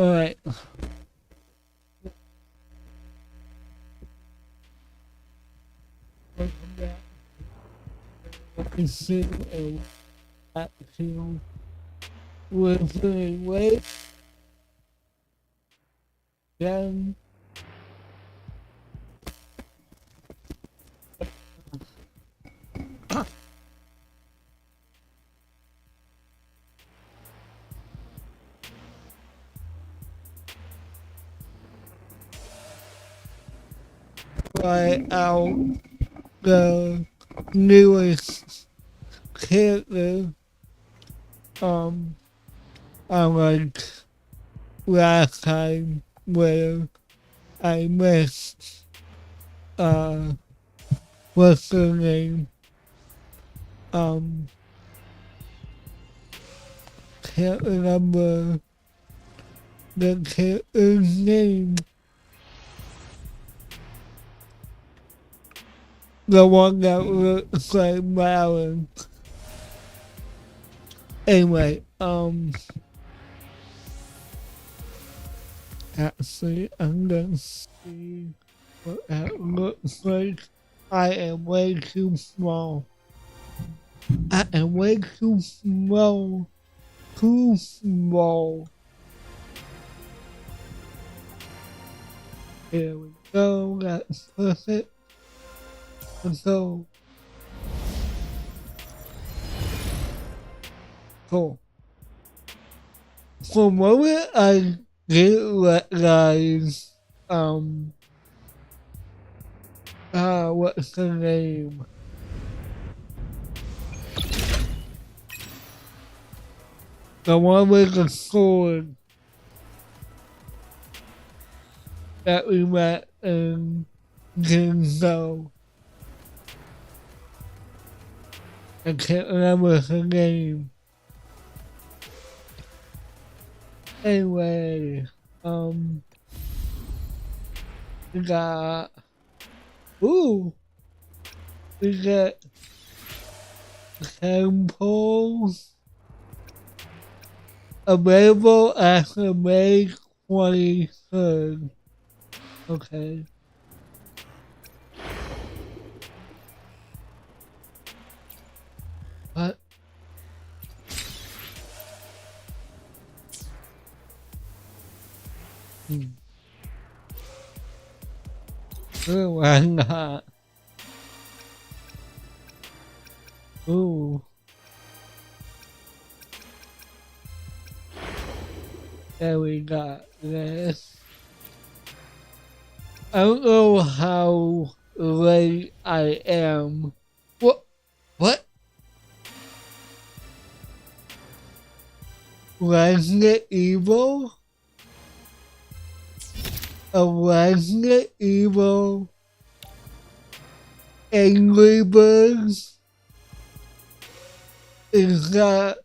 Alright. Welcome back. Consider a backfield Wuthering weight. Then try out the newest character I like last time where I missed what's her name? Can't remember the character's name. The one that looks like Malin. Anyway, actually, I'm gonna see what that looks like. I am way too small. I am way too small. Too small. Here we go, that's perfect. So, cool. For a moment, I didn't recognize, what's her name? The one with the sword that we met in Ginzo. I can't remember her name. Anyway, we got, we got samples available after May 23rd. Okay. What? Why not? Ooh. There we got this. I don't know how late I am. What? What? Resident Evil? A Resident Evil? Angry Birds? Is that,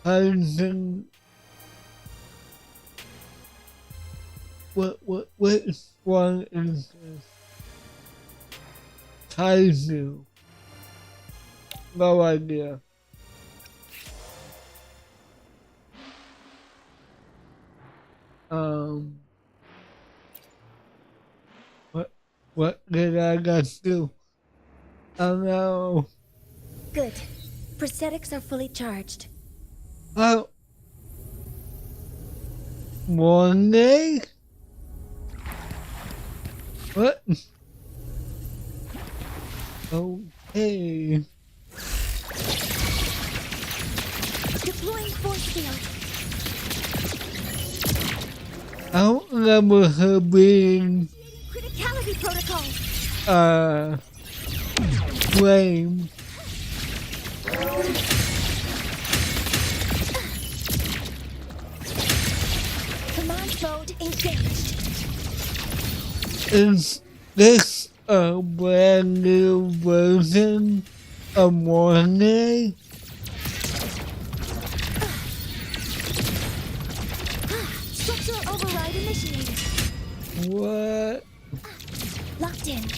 person? Which one is this? Kaiju? No idea. What did I just do? Oh no. Good. Prosthetics are fully charged. Oh. Morning? What? Okay. Deploying force field. I don't remember her being Criticality protocol. flame. Command mode engaged. Is this a brand new version of Morning? Structural override initiated. What? Locked in.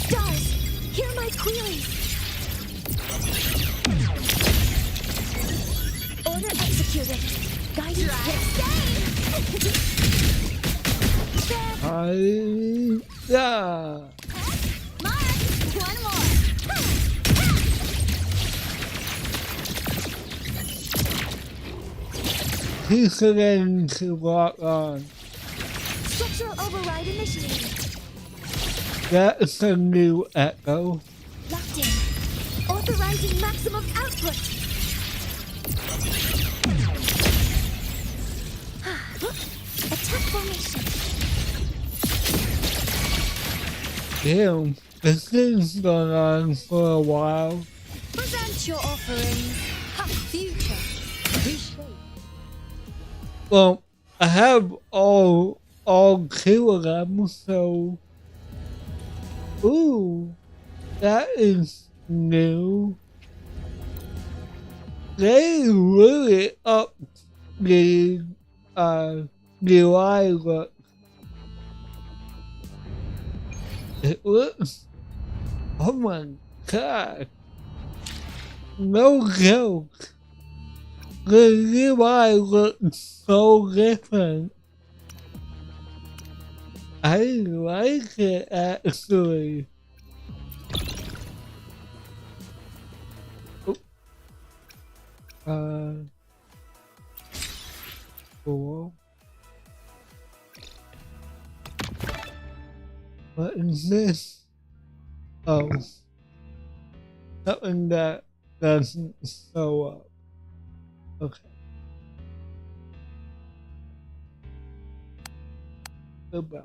Stars, hear my queries. Order executed. Guidance stay. Yeah. Mark, one more. He's getting to walk on. Structural override initiated. That's a new echo. Locked in. Authorizing maximum output. Attack formation. Damn, this thing's gone on for a while. Present your offerings. Future. Reshape. Well, I have all 2 of them, so ooh, that is new. They really up the UI look. It looks, oh my god, no joke. The UI looks so different. I like it actually. Cool. What is this? Oh, something that doesn't show up. Okay. Goodbye.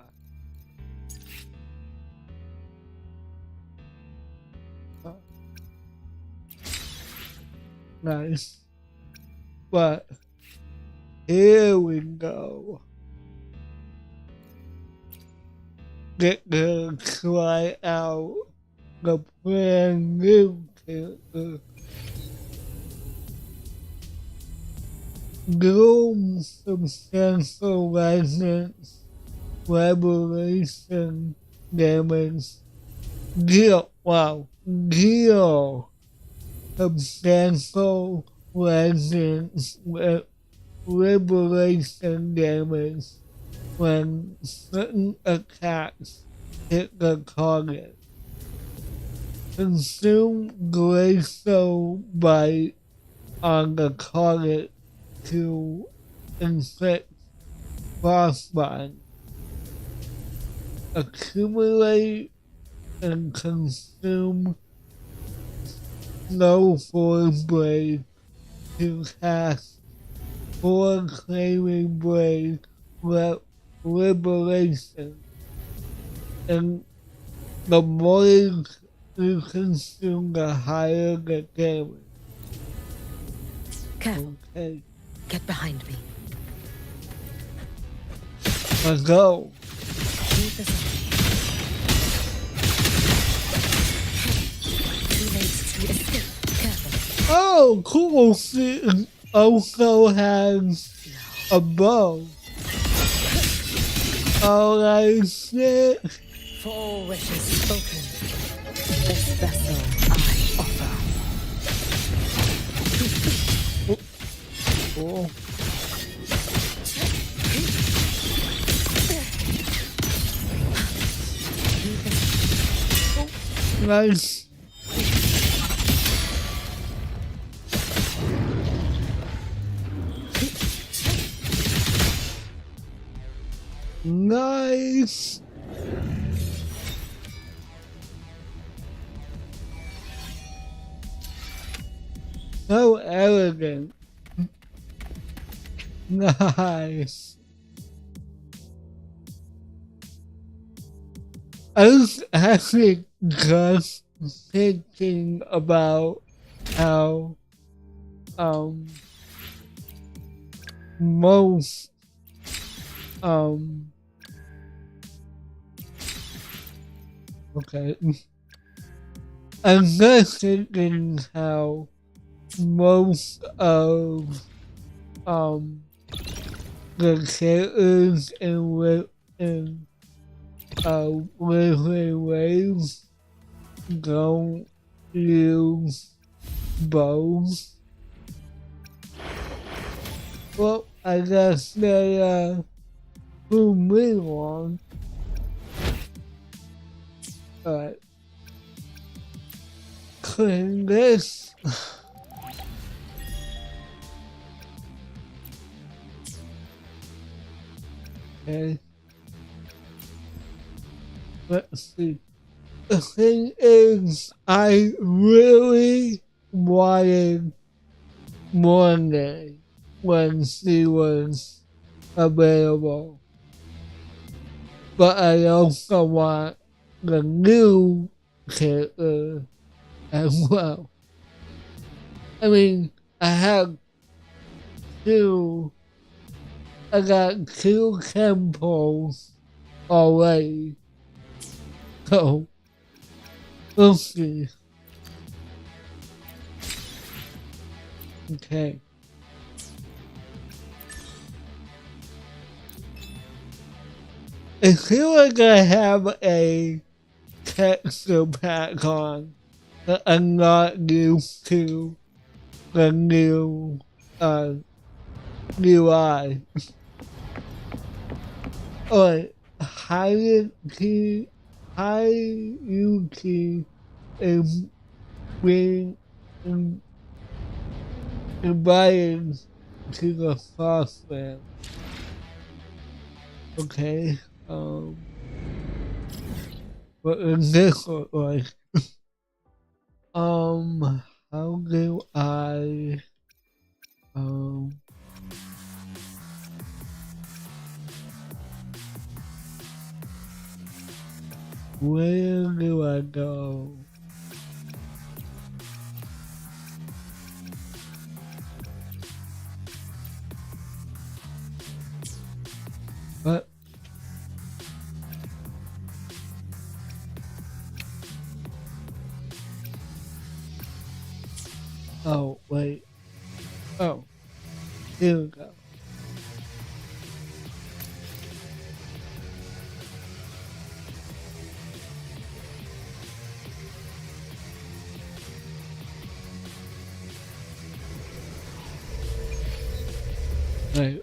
Oh. Nice. But here we go. Get to try out the brand new character. Doom substantial resonance, revelation damage. Deal substantial resonance, liberation damage when certain attacks hit the target. Consume glacial bite on the target to inflict frostbite. Accumulate and consume snow force blade to cast 4 claiming blade liberation. And the more you consume, the higher the damage. Careful. Okay, Get behind me. let's go. Leave this Teammates to escape. Careful. Oh, cool. It also has a bow. Oh, nice shit. For all wishes spoken, this vessel I offer. Cool. Nice. Nice. So elegant. Nice. I was actually just thinking about how most okay. I'm just thinking how most of the characters in Wuthering Waves don't use bows. Well, I guess they prove me wrong. Alright. Clean this. Okay. Let's see. The thing is, I really wanted Monday when she was available. But I also want the new character as well. I mean, I got two temples already. So, we'll see. Okay. I feel like I have a texture pack on that I'm not used to the new UI. Alright, Hayuki is being invited to the software. Okay, what does this look like? How do I, where do I go? What? Oh, wait. Oh, here we go.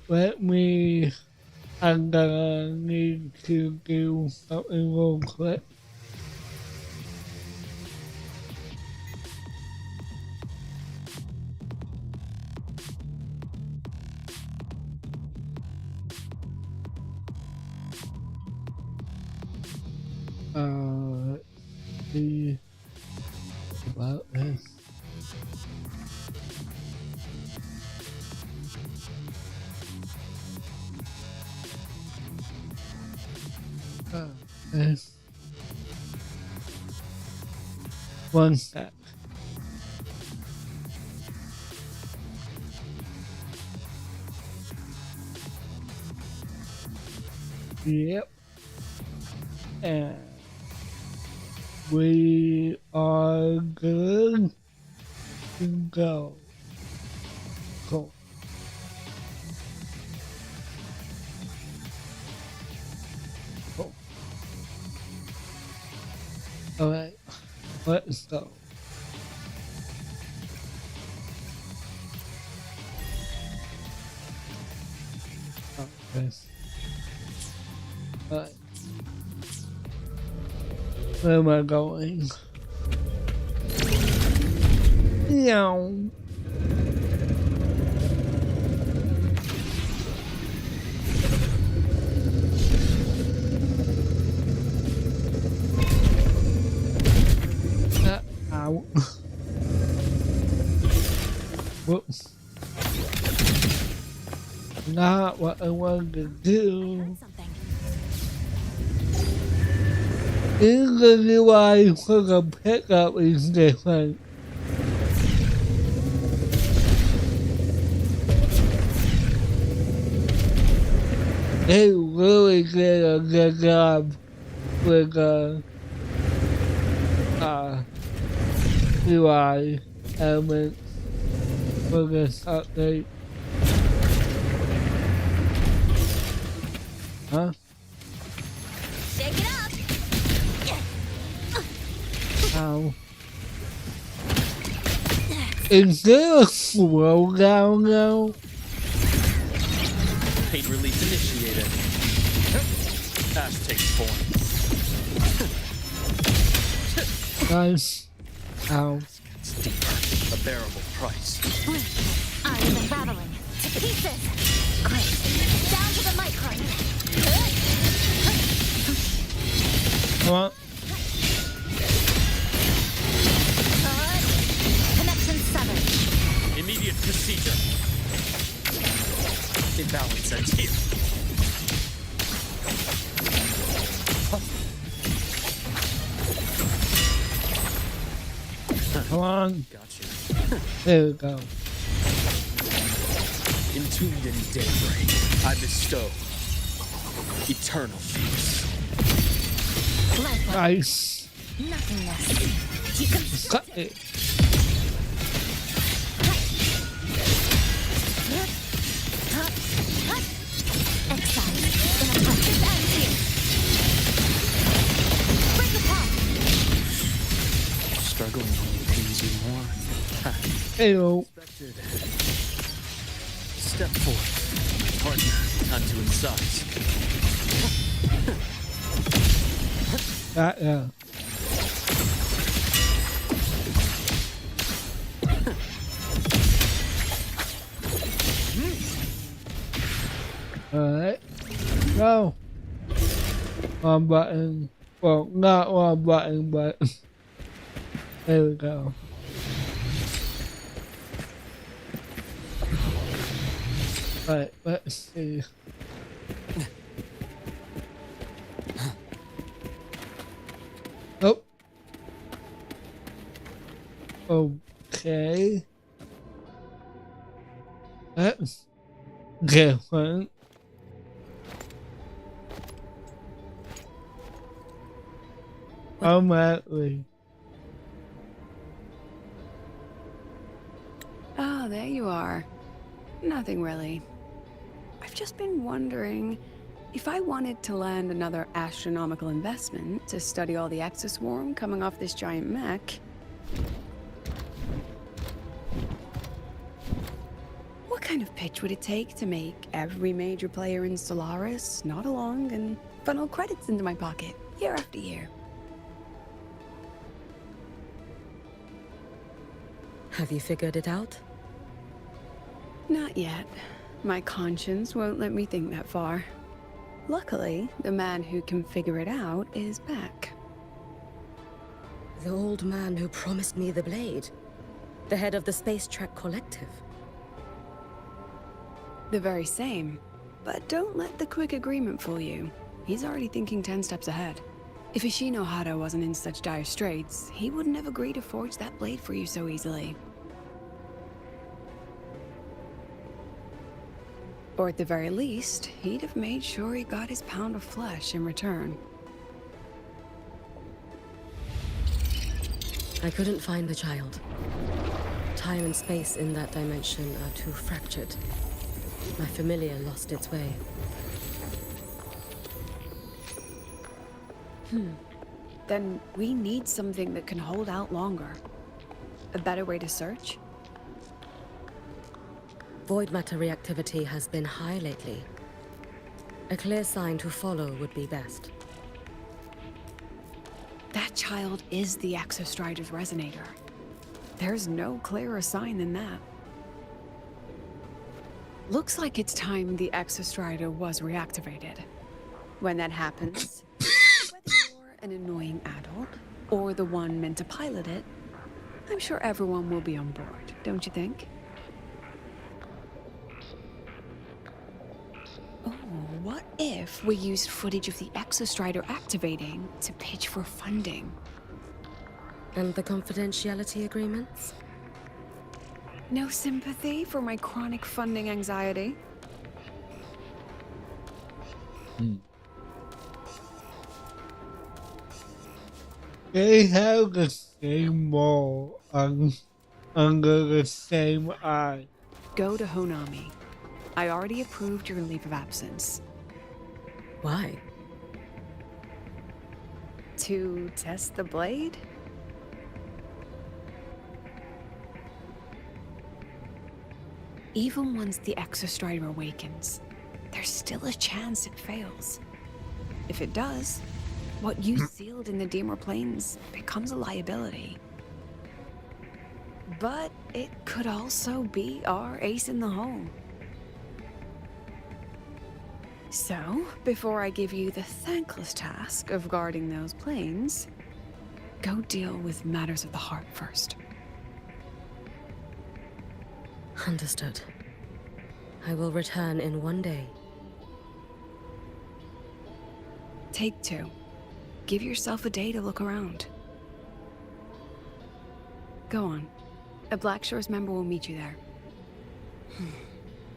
Wait, I'm gonna need to do something real quick. Let's see about this. This. One sec. Yep. And we are good to go. Cool. Cool. Alright, let's go. Okay. Alright. Where am I going? Meow. Ow. Whoops. Not what I wanted to do. In the UI for the pickup is different. They really did a good job with the UI elements for this update. Huh? Shake it up! Ow. That's Is there a slowdown now? Pain relief initiated. Ash takes form. Nice. Ow. It's deeper. A bearable price. I am unraveling to pieces. Great. Down to the micron. Come on. Connection severed. Immediate procedure. Imbalance ends here. Come on. Gotcha. There we go. Entombed in daybreak, I bestow eternal peace. Lifeless. Nice. Nothingness. Deconstruct. Cut it. Exile. In a precious end here. Break apart. Struggling only pains you more. Heyo. Expected. Step forth, my partner. Time to incise. Yeah. Alright. Go. One button. Well, not one button, but there we go. Alright, let's see. Oh. Okay. That's different. Automatically. Oh, there you are. Nothing really. I've just been wondering if I wanted to land another astronomical investment to study all the exoswarm coming off this giant mech. What kind of pitch would it take to make every major player in Solaris nod along and funnel credits into my pocket year after year? Have you figured it out? Not yet. My conscience won't let me think that far. Luckily, the man who can figure it out is back. The old man who promised me the blade. The head of the Space Trek Collective. The very same. But don't let the quick agreement fool you. He's already thinking 10 steps ahead. If Ishino Hado wasn't in such dire straits, he wouldn't have agreed to forge that blade for you so easily. Or at the very least, he'd have made sure he got his pound of flesh in return. I couldn't find the child. Time and space in that dimension are too fractured. My familiar lost its way. Then we need something that can hold out longer. A better way to search? Void matter reactivity has been high lately. A clear sign to follow would be best. That child is the Exostrider's resonator. There's no clearer sign than that. Looks like it's time the Exostrider was reactivated. When that happens, whether you're an annoying adult or the one meant to pilot it, I'm sure everyone will be on board, don't you think? Oh, what if we used footage of the Exostrider activating to pitch for funding? And the confidentiality agreements? No sympathy for my chronic funding anxiety? They have the same mole under the same eye. Go to Honami. I already approved your leave of absence. Why? To test the blade? Even once the Exostrider awakens, there's still a chance it fails. If it does, what you sealed in the Dimmer Plains becomes a liability. But it could also be our ace in the hole. So, before I give you the thankless task of guarding those planes, go deal with matters of the heart first. Understood. I will return in 1 day. Take 2. Give yourself a day to look around. Go on. A Black Shores member will meet you there.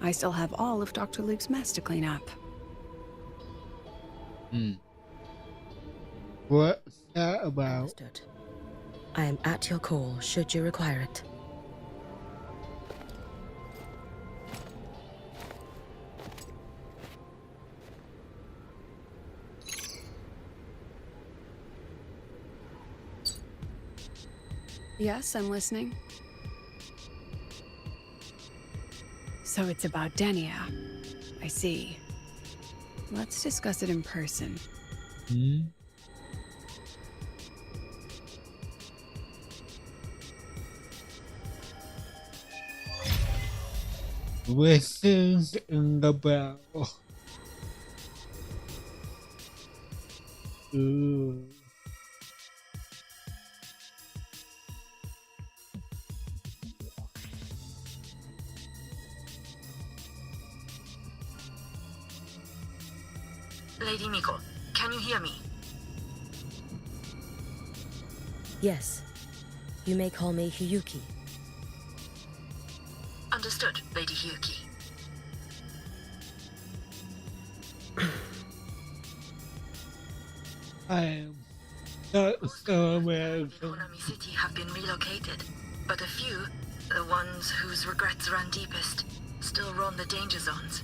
I still have all of Dr. Luke's mess to clean up. What's that about? Understood. I am at your call should you require it. Yes, I'm listening. So it's about Denia. I see. Let's discuss it in person. Whistles in the bell. Ooh. Lady Miko, can you hear me? Yes. You may call me Hiyuki. Understood, Lady Hyuki. I am not so American. Konami City have been relocated, but a few, the ones whose regrets run deepest, still roam the danger zones.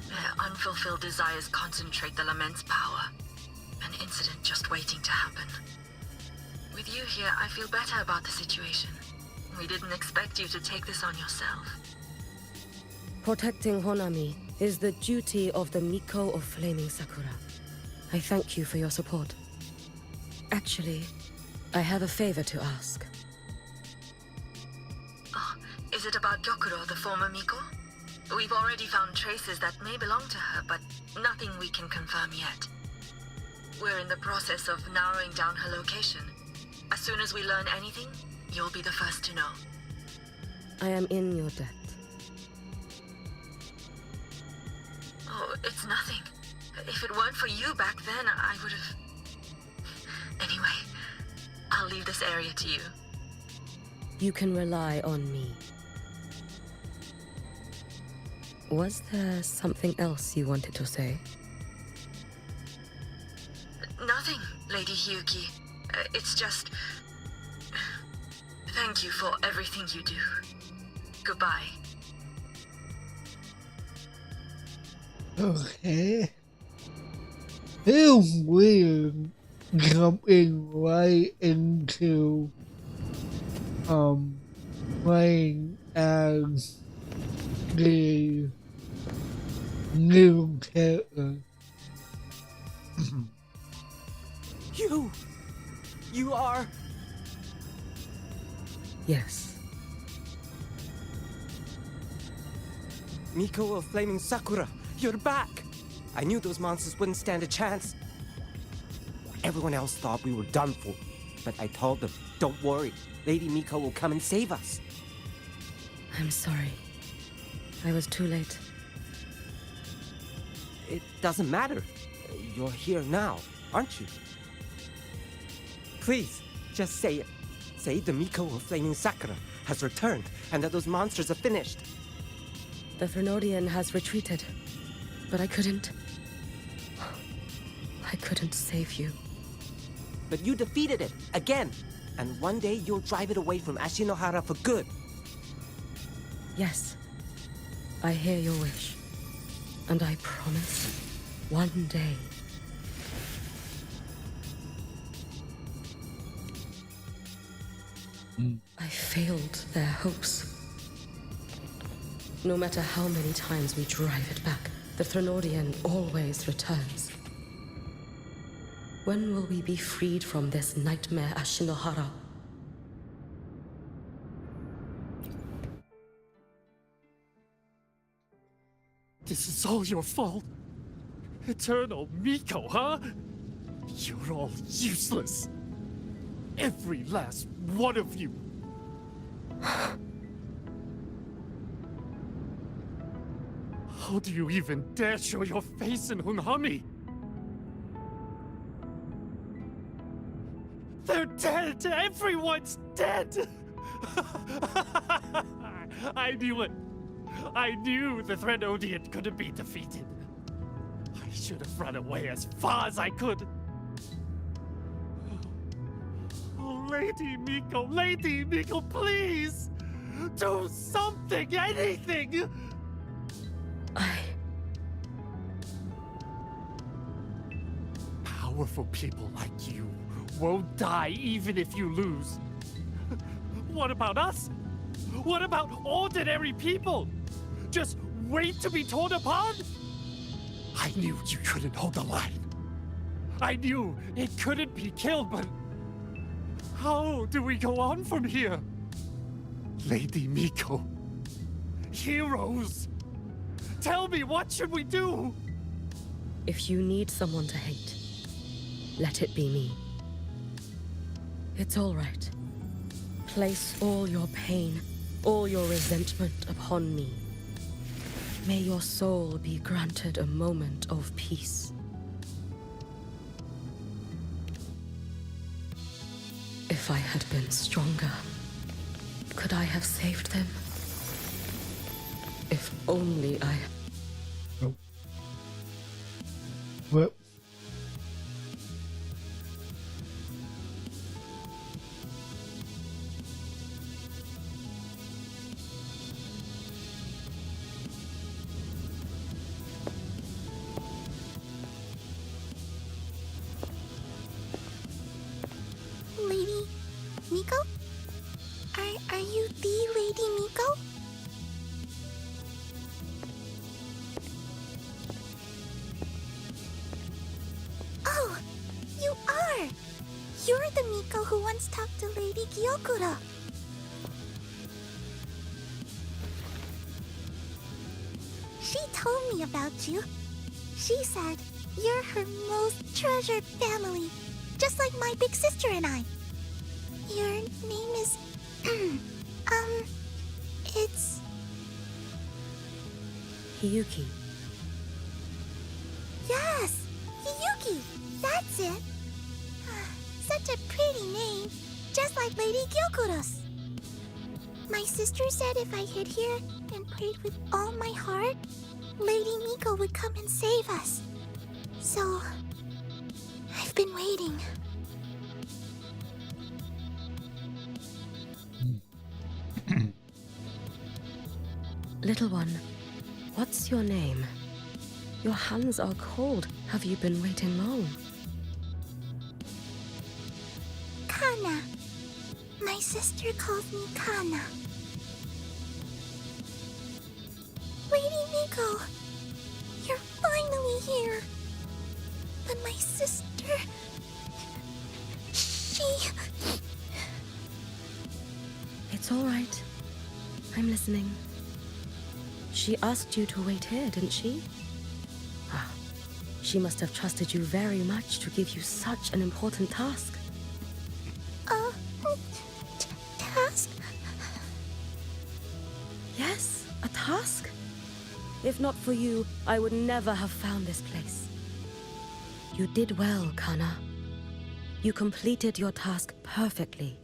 Their unfulfilled desires concentrate the Lament's power. An incident just waiting to happen. With you here, I feel better about the situation. We didn't expect you to take this on yourself. Protecting Honami is the duty of the Miko of Flaming Sakura. I thank you for your support. Actually, I have a favor to ask. Oh, is it about Gyokuro, the former Miko? We've already found traces that may belong to her, but nothing we can confirm yet. We're in the process of narrowing down her location. As soon as we learn anything, you'll be the first to know. I am in your debt. Oh, it's nothing. If it weren't for you back then, I would have... Anyway, I'll leave this area to you. You can rely on me. Was there something else you wanted to say? Nothing, Lady Hyuki. It's just... Thank you for everything you do. Goodbye. Okay. It's weird jumping right into playing as the new character. You are... Yes. Miko of Flaming Sakura, you're back! I knew those monsters wouldn't stand a chance. Everyone else thought we were done for, but I told them, don't worry, Lady Miko will come and save us. I'm sorry. I was too late. It doesn't matter. You're here now, aren't you? Please, just say it. Say the Miko of Flaming Sakura has returned and that those monsters are finished. The Thrnodian has retreated, but I couldn't save you. But you defeated it, again. And one day you'll drive it away from Ashinohara for good. Yes, I hear your wish. And I promise, one day. I failed their hopes. No matter how many times we drive it back, the Threnodian always returns. When will we be freed from this nightmare Ashinohara? This is all your fault. Eternal Miko, huh? You're all useless. Every last one of you. How do you even dare show your face in Hunami? They're dead! Everyone's dead! I knew it. I knew the Threnodian couldn't be defeated. I should have run away as far as I could. Oh, Lady Miko, please! Do something, anything! Powerful people like you won't die even if you lose. What about us? What about ordinary people? Just wait to be torn apart? I knew you couldn't hold the line. I knew it couldn't be killed, but how do we go on from here? Lady Miko, heroes, tell me, what should we do? If you need someone to hate, let it be me. It's all right. Place all your pain, all your resentment upon me. May your soul be granted a moment of peace. If I had been stronger, could I have saved them? If only I... Oh. What? Lady Miko? Are you the Lady Miko? Oh, you are! You're the Miko who once talked to Lady Gyokura. She told me about you. She said you're her most treasured family, just like my big sister and I. Your name is... it's... Hiyuki. Yes! Hiyuki! That's it! Such a pretty name, just like Lady Gyokura's. My sister said if I hid here and prayed with all my heart, Lady Miko would come and save us. So... I've been waiting. Little one, what's your name? Your hands are cold. Have you been waiting long? Kana. My sister calls me Kana. Lady Miko, you're finally here. But my sister... she... It's all right. I'm listening. She asked you to wait here, didn't she? Ah, she must have trusted you very much to give you such an important task. Task? Yes, a task? If not for you, I would never have found this place. You did well, Kana. You completed your task perfectly.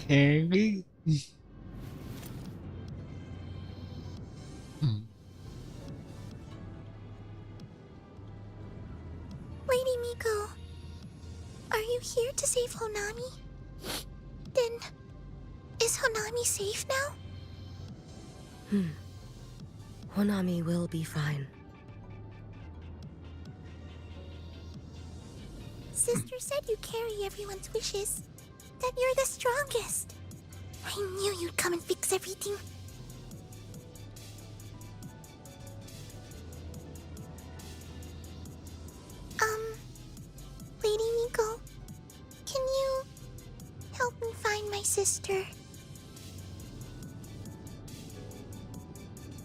Candy? Lady Miko, are you here to save Honami? Then, is Honami safe now? Honami will be fine. sister said you carry everyone's wishes. That you're the strongest. I knew you'd come and fix everything. Lady Miko, can you help me find my sister?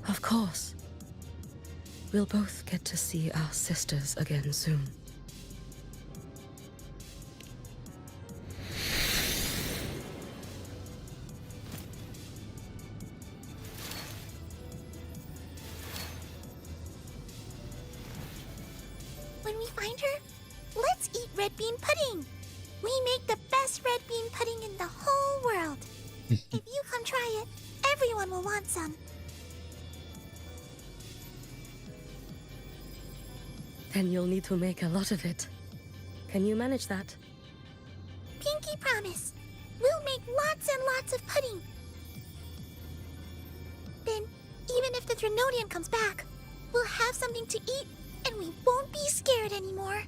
Of course. We'll both get to see our sisters again soon. When we find her, let's eat red bean pudding. We make the best red bean pudding in the whole world. If you come try it, everyone will want some. Then you'll need to make a lot of it. Can you manage that? Pinky promise. We'll make lots and lots of pudding. Then, even if the Drenodian comes back, we'll have something to eat and we won't be scared anymore.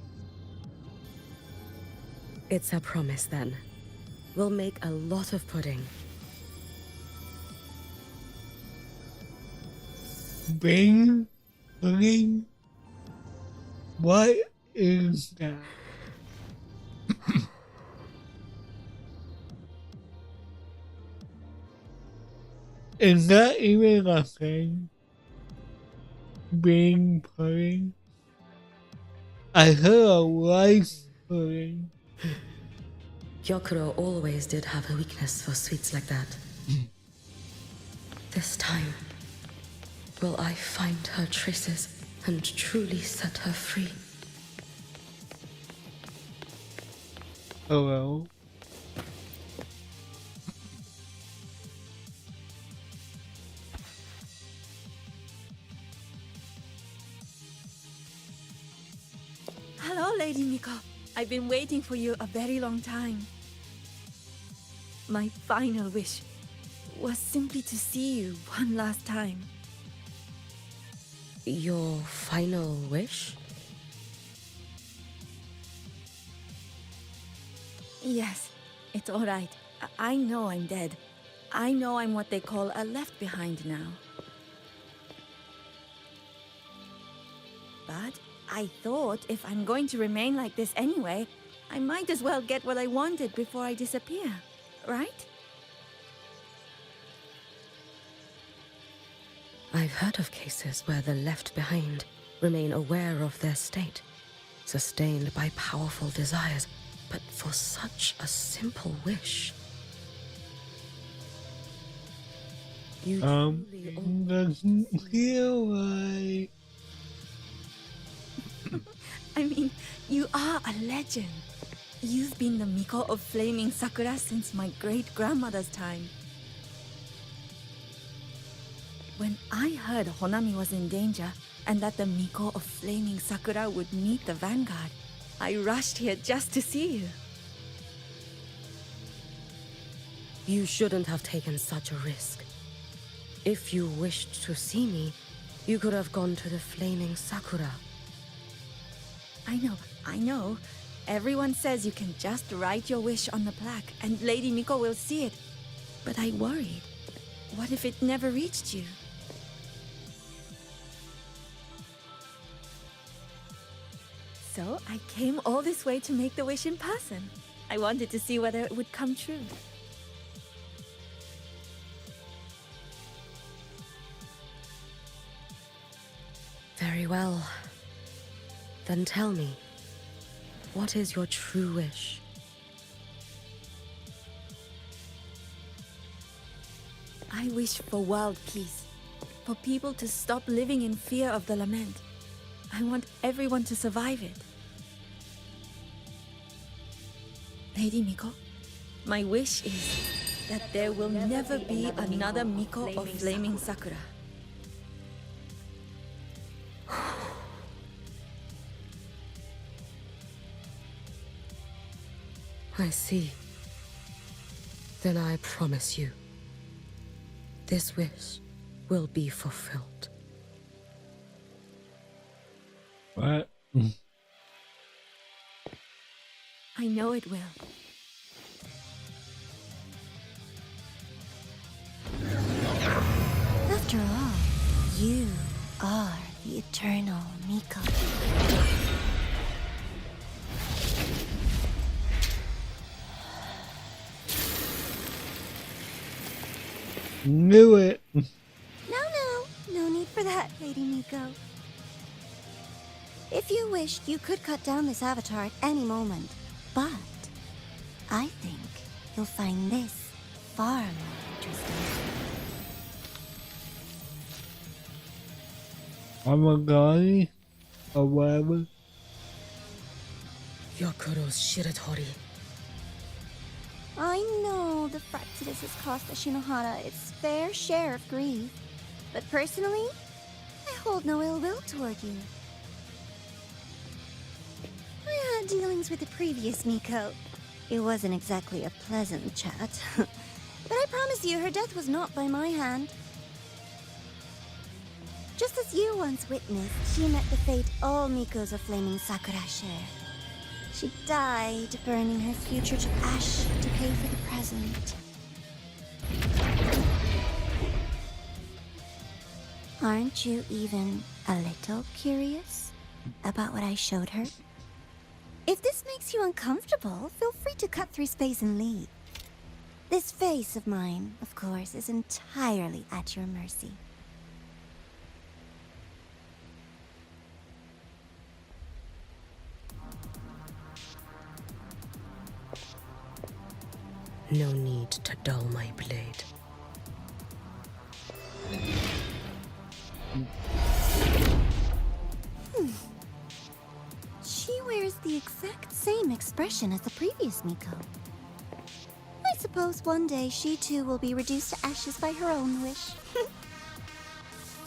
It's a promise then. We'll make a lot of pudding. Bing, pudding. What is that? Is that even a thing? Being pudding? I heard a rice pudding. Gyokuro always did have a weakness for sweets like that. This time, will I find her traces and truly set her free? Hello? Hello, Lady Miko. I've been waiting for you a very long time. My final wish was simply to see you one last time. Your final wish? Yes, it's all right. I know I'm dead. I know I'm what they call a left behind now. But I thought if I'm going to remain like this anyway, I might as well get what I wanted before I disappear, right? I've heard of cases where the left behind remain aware of their state, sustained by powerful desires, but for such a simple wish. You truly Doesn't feel right. I mean, you are a legend. You've been the Miko of Flaming Sakura since my great-grandmother's time. When I heard Honami was in danger and that the Miko of Flaming Sakura would meet the Vanguard, I rushed here just to see you. You shouldn't have taken such a risk. If you wished to see me, you could have gone to the Flaming Sakura. I know. Everyone says you can just write your wish on the plaque and Lady Miko will see it. But I worried. What if it never reached you? So I came all this way to make the wish in person. I wanted to see whether it would come true. Very well. Then tell me, what is your true wish? I wish for world peace. For people to stop living in fear of the lament. I want everyone to survive it. Lady Miko, my wish is that there will never be another Miko of Flaming Sakura. I see. Then I promise you, this wish will be fulfilled. What? I know it will. After all, you are the eternal Miko. Knew it. No need for that, Lady Miko. If you wished, you could cut down this avatar at any moment. But I think you'll find this far more interesting. I'm a guy or whatever. Yakuro's Shiratori. I know the Fractidus has cost the Shinohara its fair share of grief. But personally, I hold no ill will toward you. I had dealings with the previous Miko. It wasn't exactly a pleasant chat. But I promise you, her death was not by my hand. Just as you once witnessed, she met the fate all Mikos of Flaming Sakura share. She died, burning her future to ash to pay for the present. Aren't you even a little curious about what I showed her? If this makes you uncomfortable, feel free to cut through space and leave. This face of mine, of course, is entirely at your mercy. No need to dull my blade. She wears the exact same expression as the previous Miko. I suppose one day she too will be reduced to ashes by her own wish.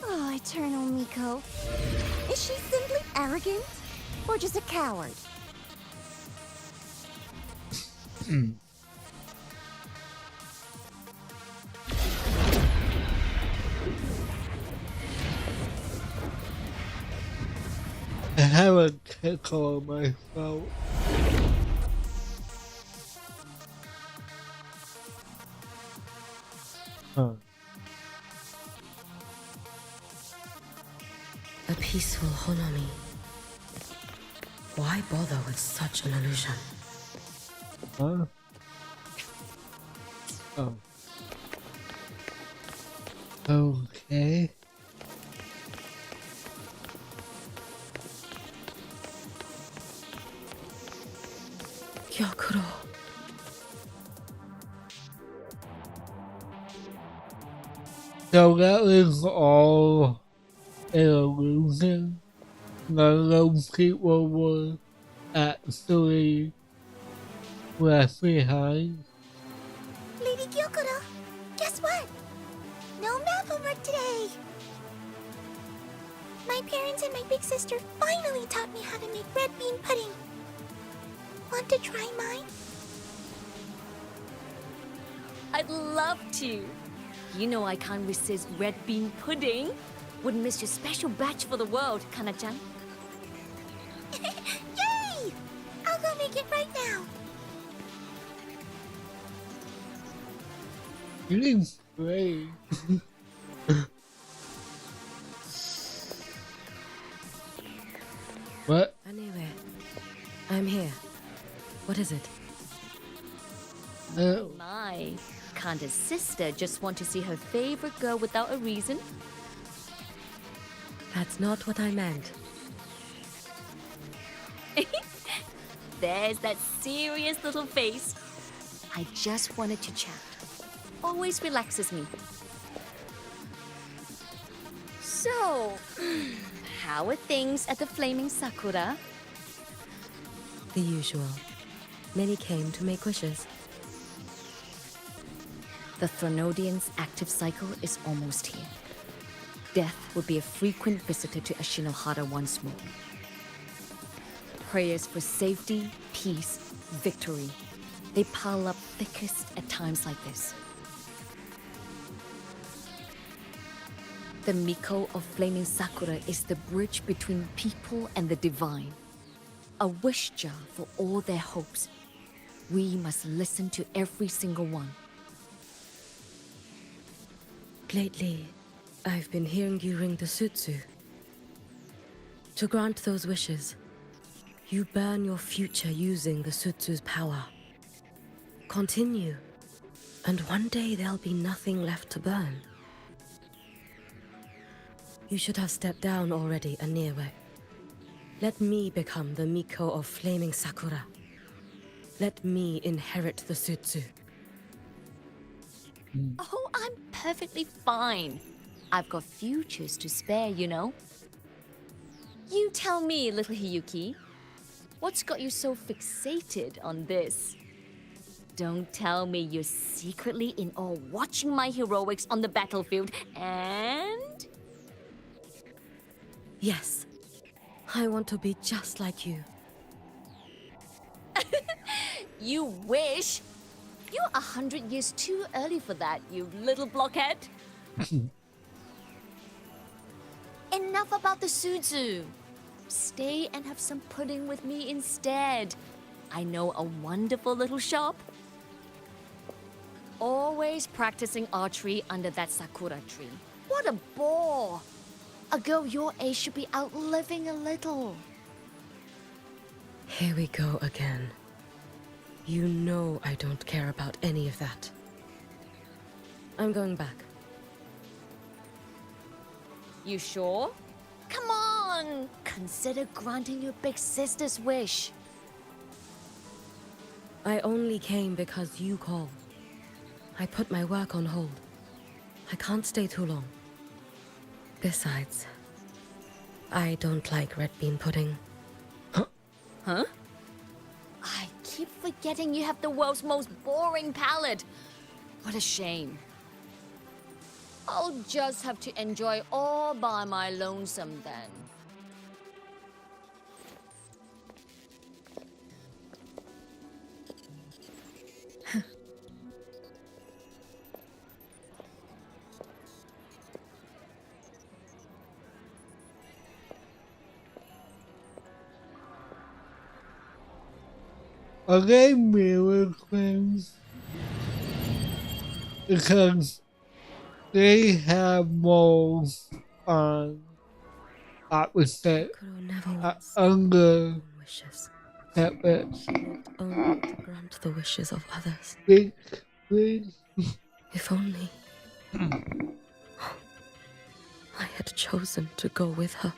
Oh, eternal Miko. Is she simply arrogant? Or just a coward? I have a tickle on my throat. Huh. A peaceful Honami. Why bother with such an illusion? Huh? Oh. Okay. Yakuro. So that is all an illusion. None of those people were actually left behind. Lady Gyokuro, guess what? No math homework today! My parents and my big sister finally taught me how to make red bean pudding. Want to try mine? I'd love to. You know I can't resist red bean pudding. Wouldn't miss your special batch for the world, Kana-chan. Yay! I'll go make it right now. You didn't play. What? Anyway, I'm here. What is it? My, can't a sister just want to see her favorite girl without a reason? That's not what I meant. There's that serious little face. I just wanted to chat. Always relaxes me. So, how are things at the Flaming Sakura? The usual. Many came to make wishes. The Thronodian's active cycle is almost here. Death will be a frequent visitor to Ashinohara once more. Prayers for safety, peace, victory. They pile up thickest at times like this. The Miko of Flaming Sakura is the bridge between people and the divine. A wish jar for all their hopes, We must listen to every single one. Lately, I've been hearing you ring the Sutsu. To grant those wishes, you burn your future using the Sutsu's power. Continue, and one day there'll be nothing left to burn. You should have stepped down already, Aniwe. Let me become the Miko of Flaming Sakura. Let me inherit the Sutsu. Oh, I'm perfectly fine. I've got futures to spare, you know. You tell me, little Hiyuki, what's got you so fixated on this? Don't tell me you're secretly in awe watching my heroics on the battlefield and... Yes, I want to be just like you. You wish? You're 100 years too early for that, you little blockhead. Enough about the Suzu. Stay and have some pudding with me instead. I know a wonderful little shop. Always practicing archery under that sakura tree. What a bore! A girl your age should be out living a little. Here we go again. You know I don't care about any of that. I'm going back. You sure? Come on! Consider granting your big sister's wish. I only came because you called. I put my work on hold. I can't stay too long. Besides, I don't like red bean pudding. Huh? I keep forgetting you have the world's most boring palate. What a shame. I'll just have to enjoy all by my lonesome then. Are they mirror twins? Because they have moles on opposite Sakura never wants under wishes. separate Only to grant the wishes of others. big twins. If only I had chosen to go with her.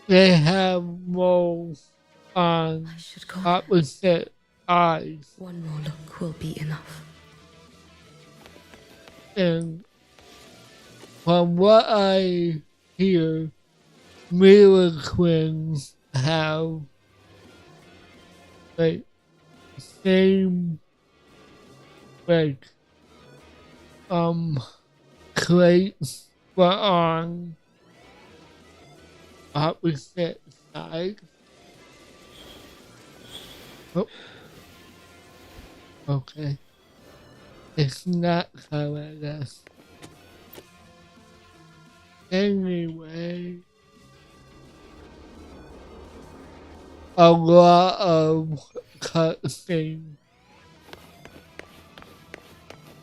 They have moles on I should go. opposite eyes. One more look will be enough. And from what I hear, mirror twins have like same like traits but on opposite sides. Oh. Okay. It's not how I guess. Anyway, a lot of cutscene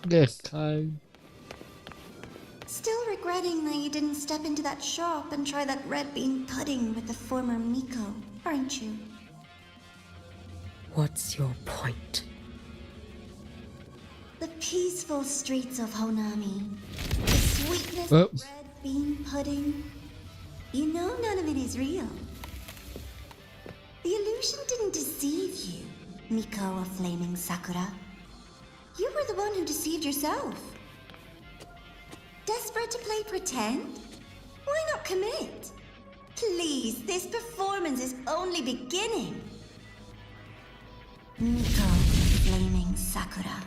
this time. Still regretting that you didn't step into that shop and try that red bean pudding with the former Miko, aren't you? What's your point? The peaceful streets of Honami. The sweetness Oops. of red bean pudding. You know none of it is real. The illusion didn't deceive you, Miko of Flaming Sakura. You were the one who deceived yourself. Desperate to play pretend? Why not commit? Please, this performance is only beginning. Miko of Flaming Sakura.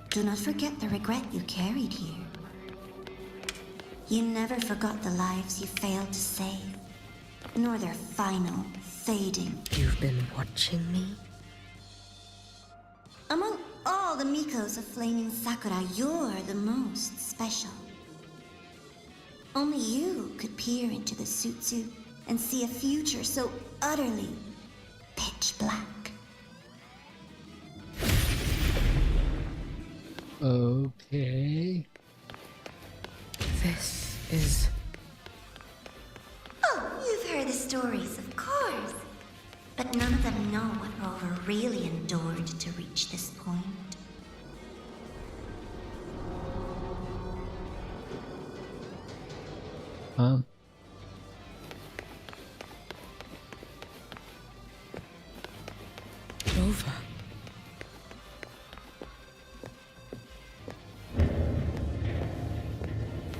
Do not forget the regret you carried here. You never forgot the lives you failed to save, nor their final fading. You've been watching me? Among all the Mikos of Flaming Sakura, you're the most special. Only you could peer into the Sutsu and see a future so utterly, pitch black. Okay. This is... Oh, you've heard the stories, of course. But none of them know what Rover really endured to reach this point. Huh? Rover.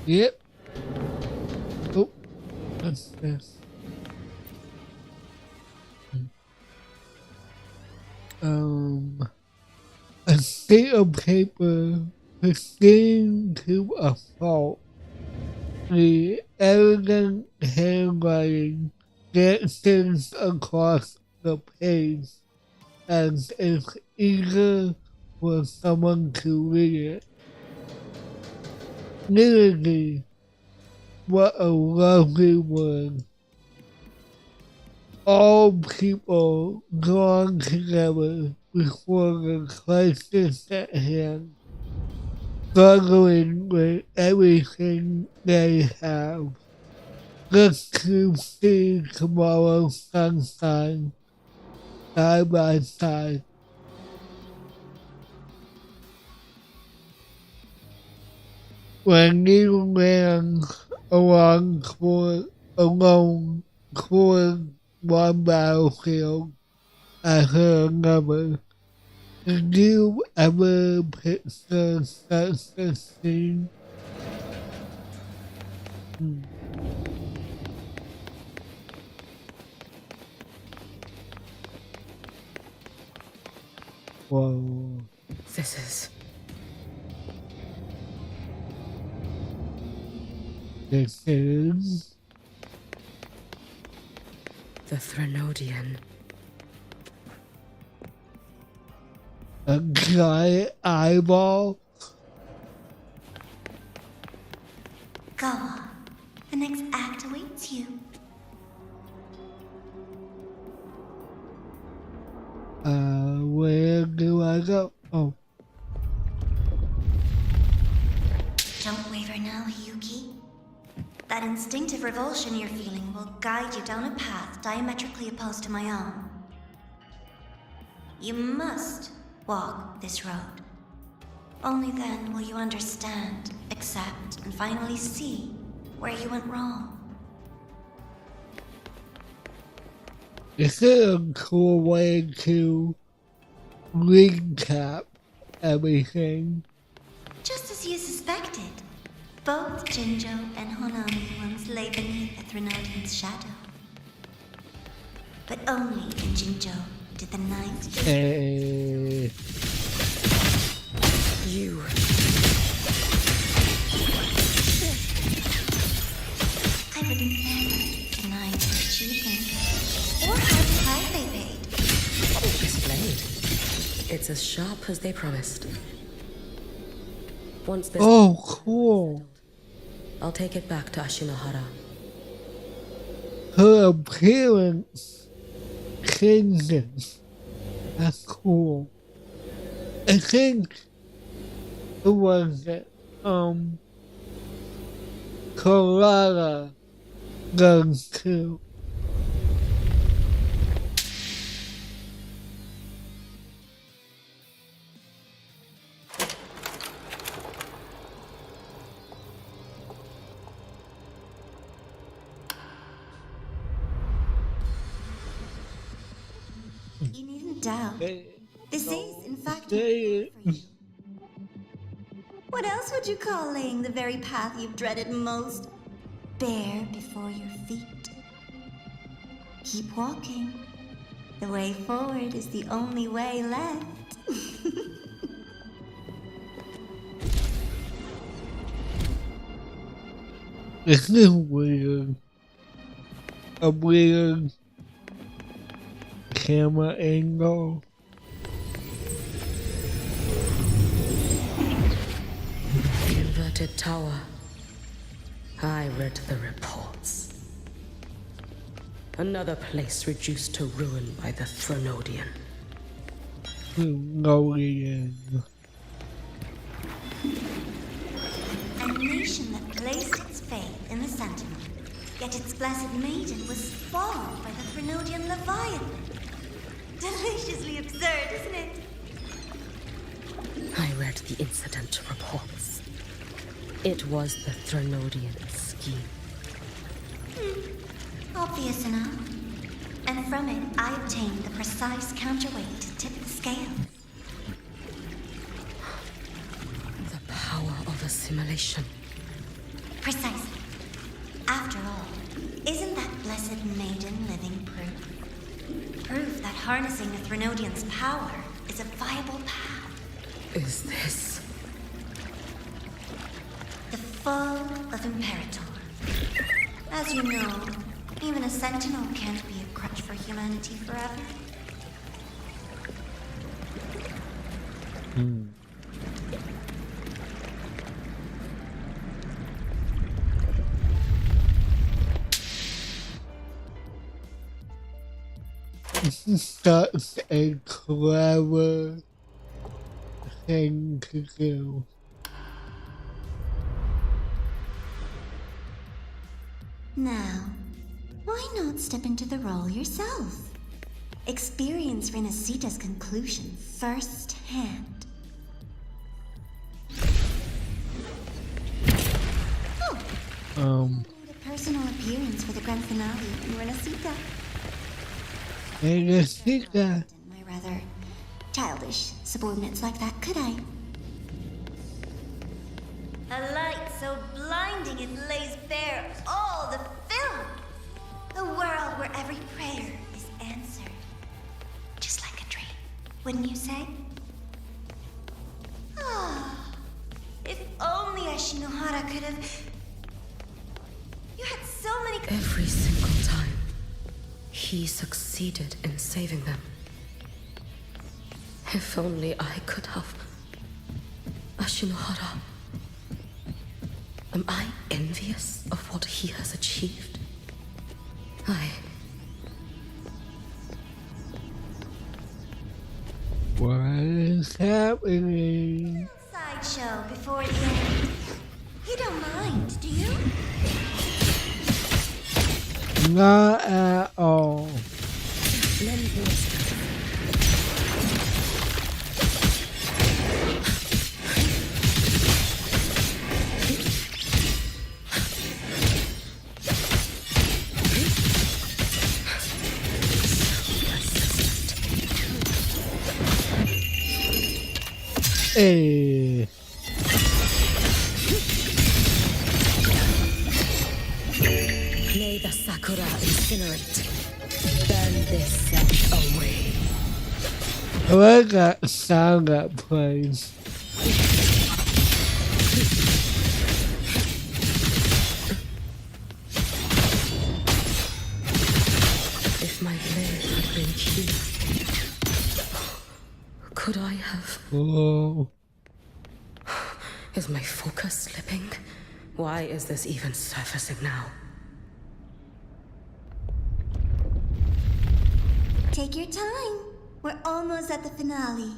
Yep. Oh, that's this. A sheet of paper pristine to a fault. The elegant handwriting dances across the page as if eager for someone to read it. Literally, what a lovely word. All people drawn together before the crisis at hand, struggling with everything they have, just to see tomorrow's sunshine side by side. When you ran along alone toward one battlefield after another, did you ever picture such a scene? Whoa. This is... This is... the Threnodian. a giant eyeball. Go on. The next act awaits you. Where do I go? Oh. Don't waver now, Yuki. That instinctive revulsion you're feeling will guide you down a path diametrically opposed to my own. You must walk this road. Only then will you understand, accept, and finally see where you went wrong. Is it a cool way to recap everything? Just as you suspected, both Jinjo and Honami once lay beneath the Threnodian's shadow. But only in Jinjo did the night... You... I would never deny their achievement, or how high they paid. Explained. It's as sharp as they promised. Once this... Oh, cool. I'll take it back to Ashinohara. Her appearance changes. That's cool. I think it was Corrada does too. You needn't doubt. This is, in fact, They, for you. What else would you call laying the very path you've dreaded most bare before your feet? Keep walking. The way forward is the only way left. this is weird. A weird camera angle. The inverted tower. I read the reports. Another place reduced to ruin by the Threnodian. Threnodian. A nation that placed its faith in the Sentinel, yet its blessed maiden was spawned by the Threnodian Leviathan. Deliciously absurd, isn't it? I read the incident reports. It was the Threnodian scheme. Obvious enough. And from it, I obtained the precise counterweight to tip the scales. The power of assimilation. Precisely. After all, isn't that blessed maiden living proof? Proof that harnessing the Threnodian's power is a viable path. Is this the fall of Imperator? As you know, even a Sentinel can't be a crutch for humanity forever. Such a clever thing to do. Now, why not step into the role yourself? Experience Renacita's conclusion firsthand. Made a personal appearance for the grand finale in Renacita. Renacita. My rather childish subordinates like that, could I? A light so blinding it lays bare all the film. A world where every prayer is answered. Just like a dream, wouldn't you say? Ah, if only Ashinohara could have... You had so many... every single time he succeeded in saving them? If only I could have. Ashinohara. Am I envious of what he has achieved? What is happening? Sideshow before the end. You don't mind, do you? Not at all. Hey. May the Sakura incinerate. Burn this set away. I like that sound that plays. If my blade had been keen, could I have... Oh. Is my focus slipping? Why is this even surfacing now? Take your time. We're almost at the finale.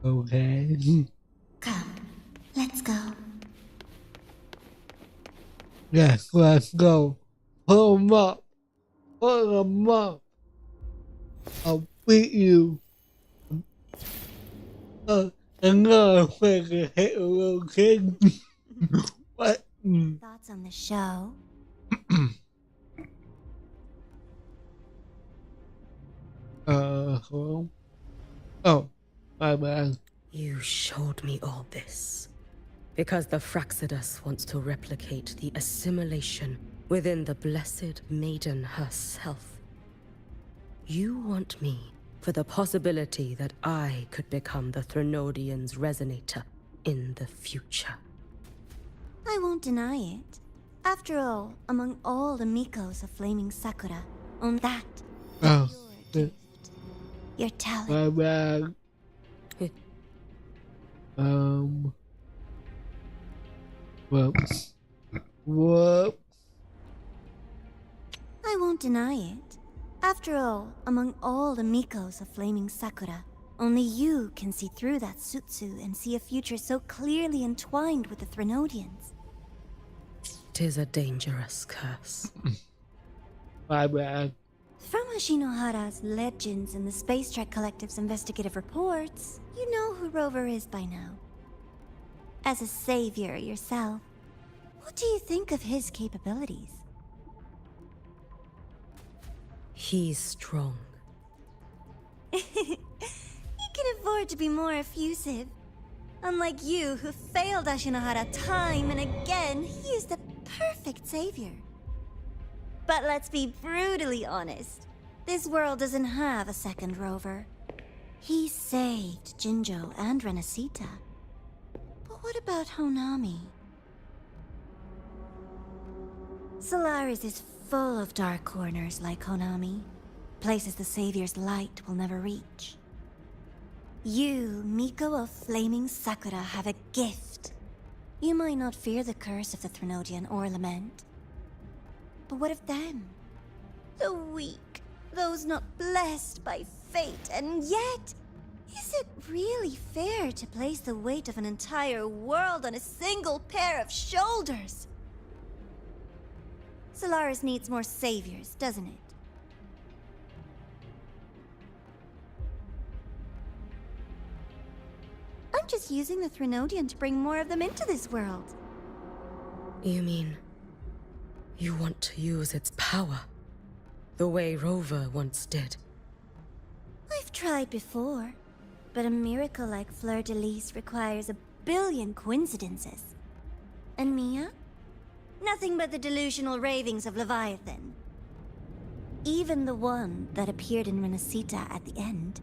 Okay. Come, let's go. Yes, let's go. Pull them up. Pull them up. I'll beat you. Another freaking hit a little kid. What? Thoughts on the show? Hello? Oh, my bad. You showed me all this because the Fraxidus wants to replicate the assimilation within the Blessed Maiden herself. You want me for the possibility that I could become the Threnodian's resonator in the future. I won't deny it. After all, among all the Mikos of Flaming Sakura, on that, Oh, your gift, your talent. my bad. Um, well, what? I won't deny it. After all, among all the Mikos of Flaming Sakura, only you can see through that Sutsu and see a future so clearly entwined with the Threnodians. Tis a dangerous curse. My bad. From Ashinohara's legends and the Space Trek Collective's investigative reports, you know who Rover is by now. As a savior yourself, what do you think of his capabilities? He's strong. He can afford to be more effusive. Unlike you, who failed Ashinohara time and again, he is the perfect savior. But let's be brutally honest. This world doesn't have a second Rover. He saved Jinjo and Renacita. But what about Honami? Solaris is full of dark corners like Honami. Places the Savior's light will never reach. You, Miko of Flaming Sakura, have a gift. You might not fear the curse of the Threnodian or Lament. But what of them? The weak, those not blessed by fate, and yet, is it really fair to place the weight of an entire world on a single pair of shoulders? Solaris needs more saviors, doesn't it? I'm just using the Threnodian to bring more of them into this world. You mean you want to use its power the way Rover once did? I've tried before, but a miracle like Fleur-de-Lis requires a billion coincidences. And Mia? Nothing but the delusional ravings of Leviathan. Even the one that appeared in Renacita at the end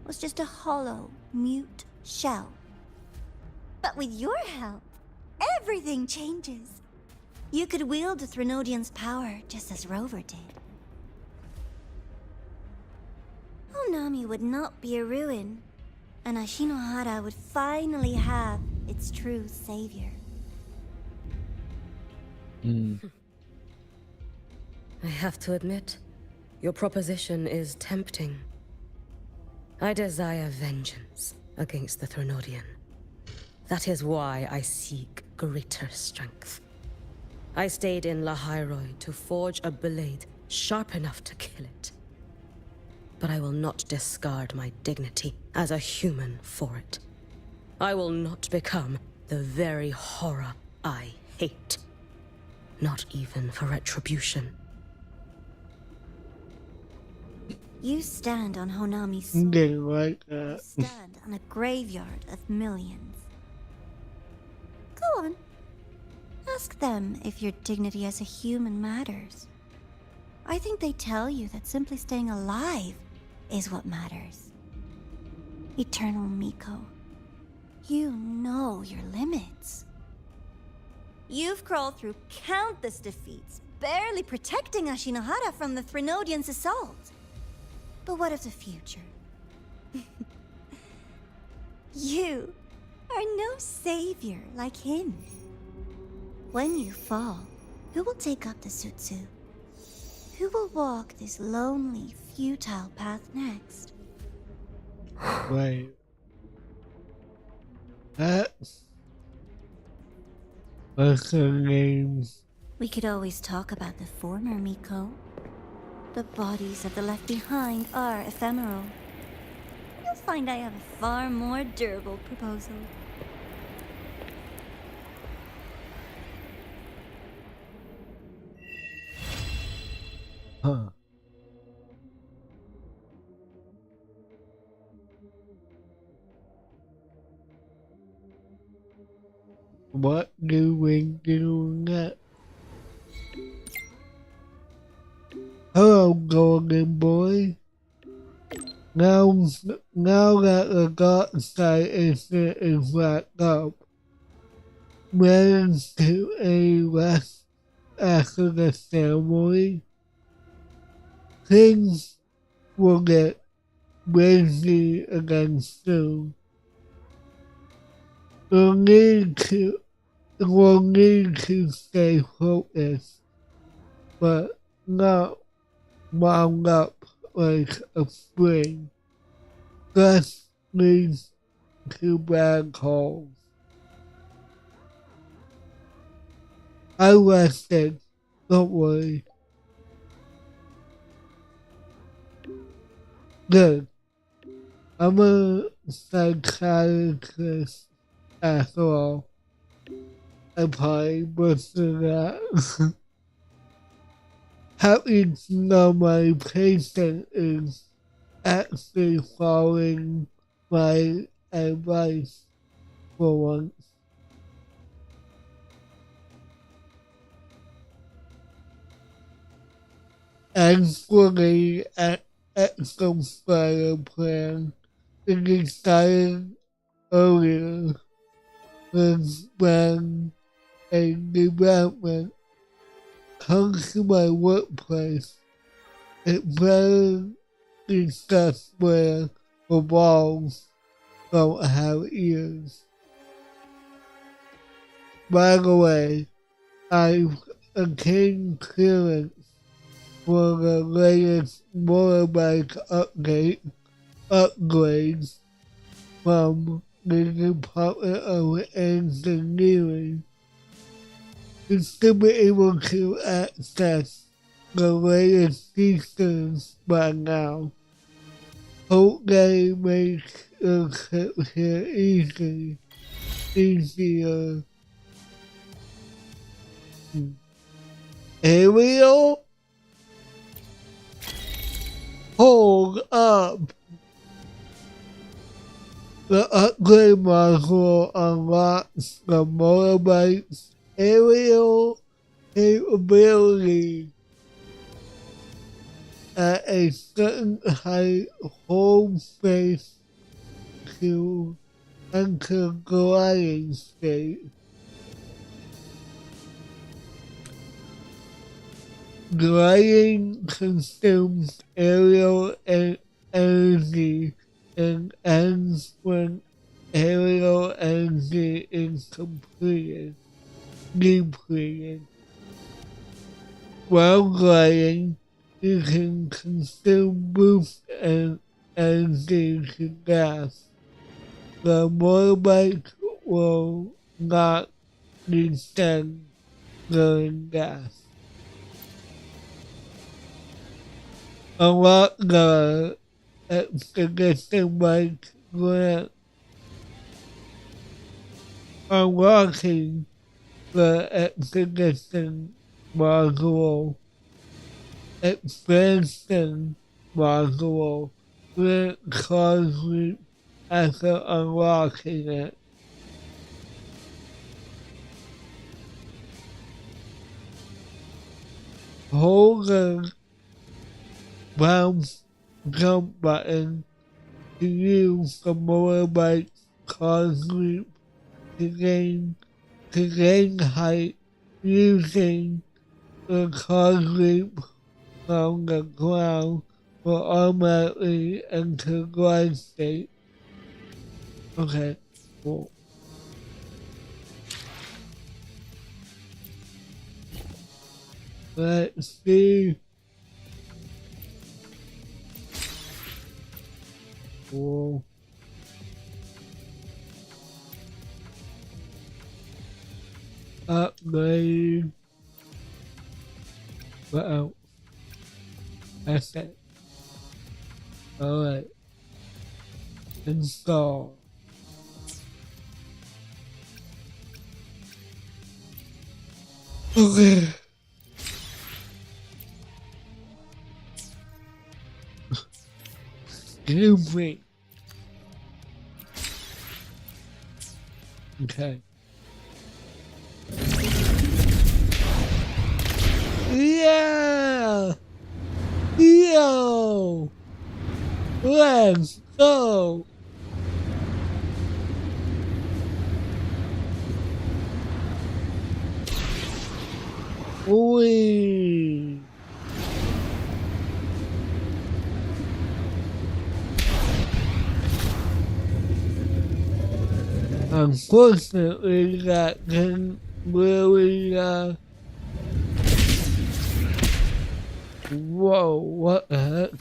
was just a hollow, mute shell. But with your help, everything changes. You could wield the Threnodian's power just as Rover did. Honami would not be a ruin, and Ashinohara would finally have its true savior. I have to admit, your proposition is tempting. I desire vengeance against the Threnodian. That is why I seek greater strength. I stayed in Lahairoi to forge a blade sharp enough to kill it. But I will not discard my dignity as a human for it. I will not become the very horror I hate. Not even for retribution. You stand on Honami's soul. Didn't like You that. stand on a graveyard of millions. Go on. Ask them if your dignity as a human matters. I think they tell you that simply staying alive is what matters. Eternal Miko, you know your limits. You've crawled through countless defeats, barely protecting Ashinohara from the Threnodian's assault. But what of the future? You are no savior like him. When you fall, who will take up the Sutsu? Who will walk this lonely, futile path next? Wait. What's her name? We could always talk about the former Miko. The bodies of the left behind are ephemeral. You'll find I have a far more durable proposal. Huh. What do we do next? Hello, golden boy. Now that the dark side is wrapped up, ready to a rest after the ceremony, things will get busy again soon. we'll need to stay focused, but not wound up like a spring. Just leads to black holes. I rested, don't worry. Good. I'm a psychiatrist after all. I probably butchered that. Happy to know my patient is actually following my advice for once. Actually, an excellent plan. It decided earlier when a development comes to my workplace. It better discuss where the balls don't have ears. By the way, I've obtained clearance for the latest motorbike upgrades from the Department of Engineering. You should be able to access the latest features by now. Hope they make the trip here easier. Ariel? Hold up! The upgrade module unlocks the motorbike's aerial capability. At a certain height, hold space to enter gliding state. Gliding consumes aerial energy and ends when aerial energy is depleted. While gliding, you can consume boost and energy to gas. The motorbike will not descend during gas. Unlock the expedition bike grant. Unlocking the expedition module. Expansion module. Grant cause loop after unlocking it. Hold the bounce jump button to use the motorbike cause loop to gain height using the cause loop from the ground will automatically enter glide state. Okay, cool. Let's see. Cool. Upgrade. Uh-oh. That's it. Alright. Install. Okay. Stupid. Okay. Yeah! Yo! Let's go! Wee! Unfortunately, that can really, whoa, what the heck?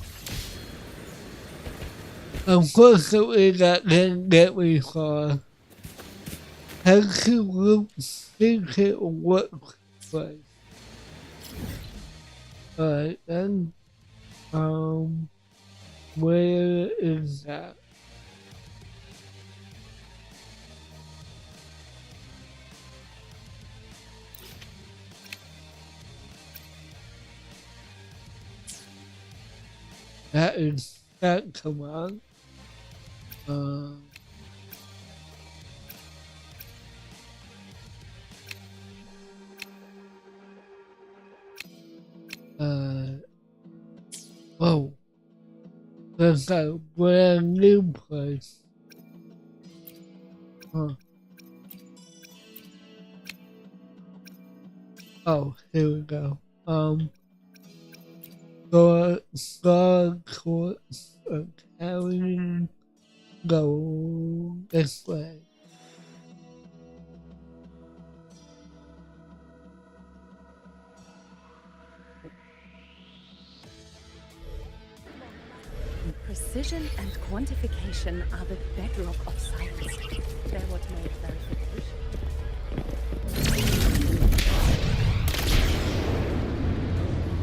Unfortunately, that didn't get me far. Thank you, Luke. Think it works. Alright then. Where is that? That is that command. Oh, there's a brand new place. Huh. Oh, here we go. Star courts are carrying go this way. Precision and quantification are the bedrock of science. They're what make verification.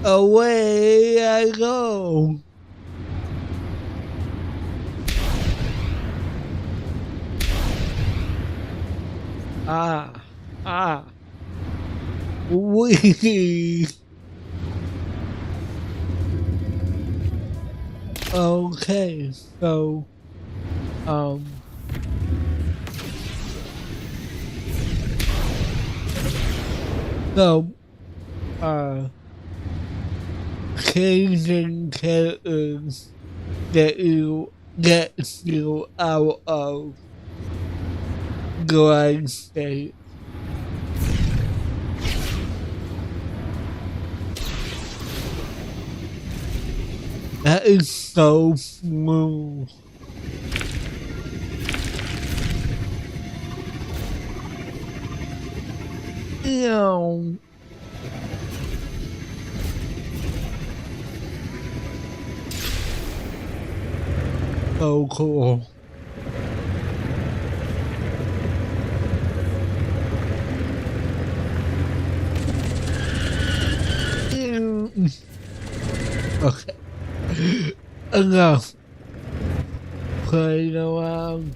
Away I go. Wee. Okay, so, changing characters gets you out of grind state. That is so smooth. Ew. So cool. Okay. Enough playing around.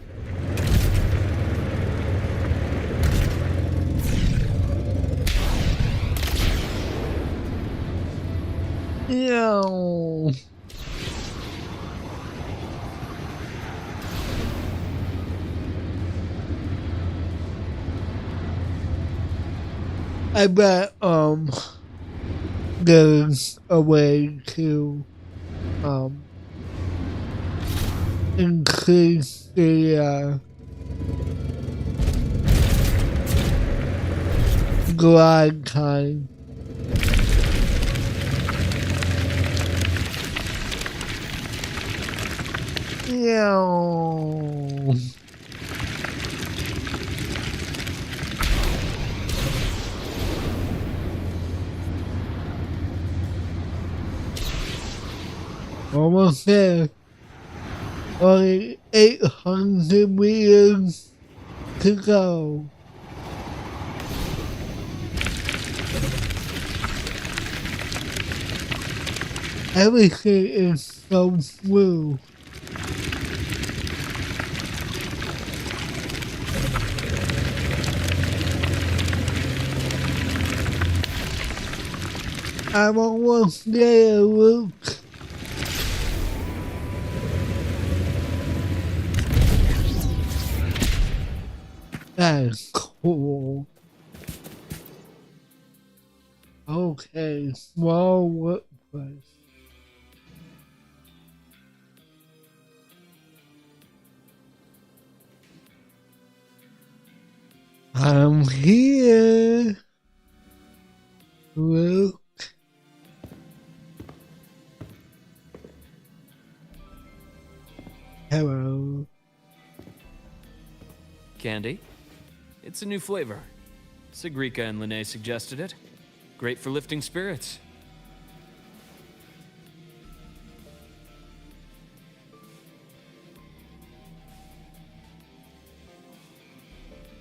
Ew. I bet there's a way to increase the glide time. Ew. Almost there. Only 800 meters to go. Everything is so smooth. I'm almost there, Luke. That's cool. Okay, small workplace. I'm here. Luke. Hello. Candy? It's a new flavor. Sigrika and Lene suggested it. Great for lifting spirits.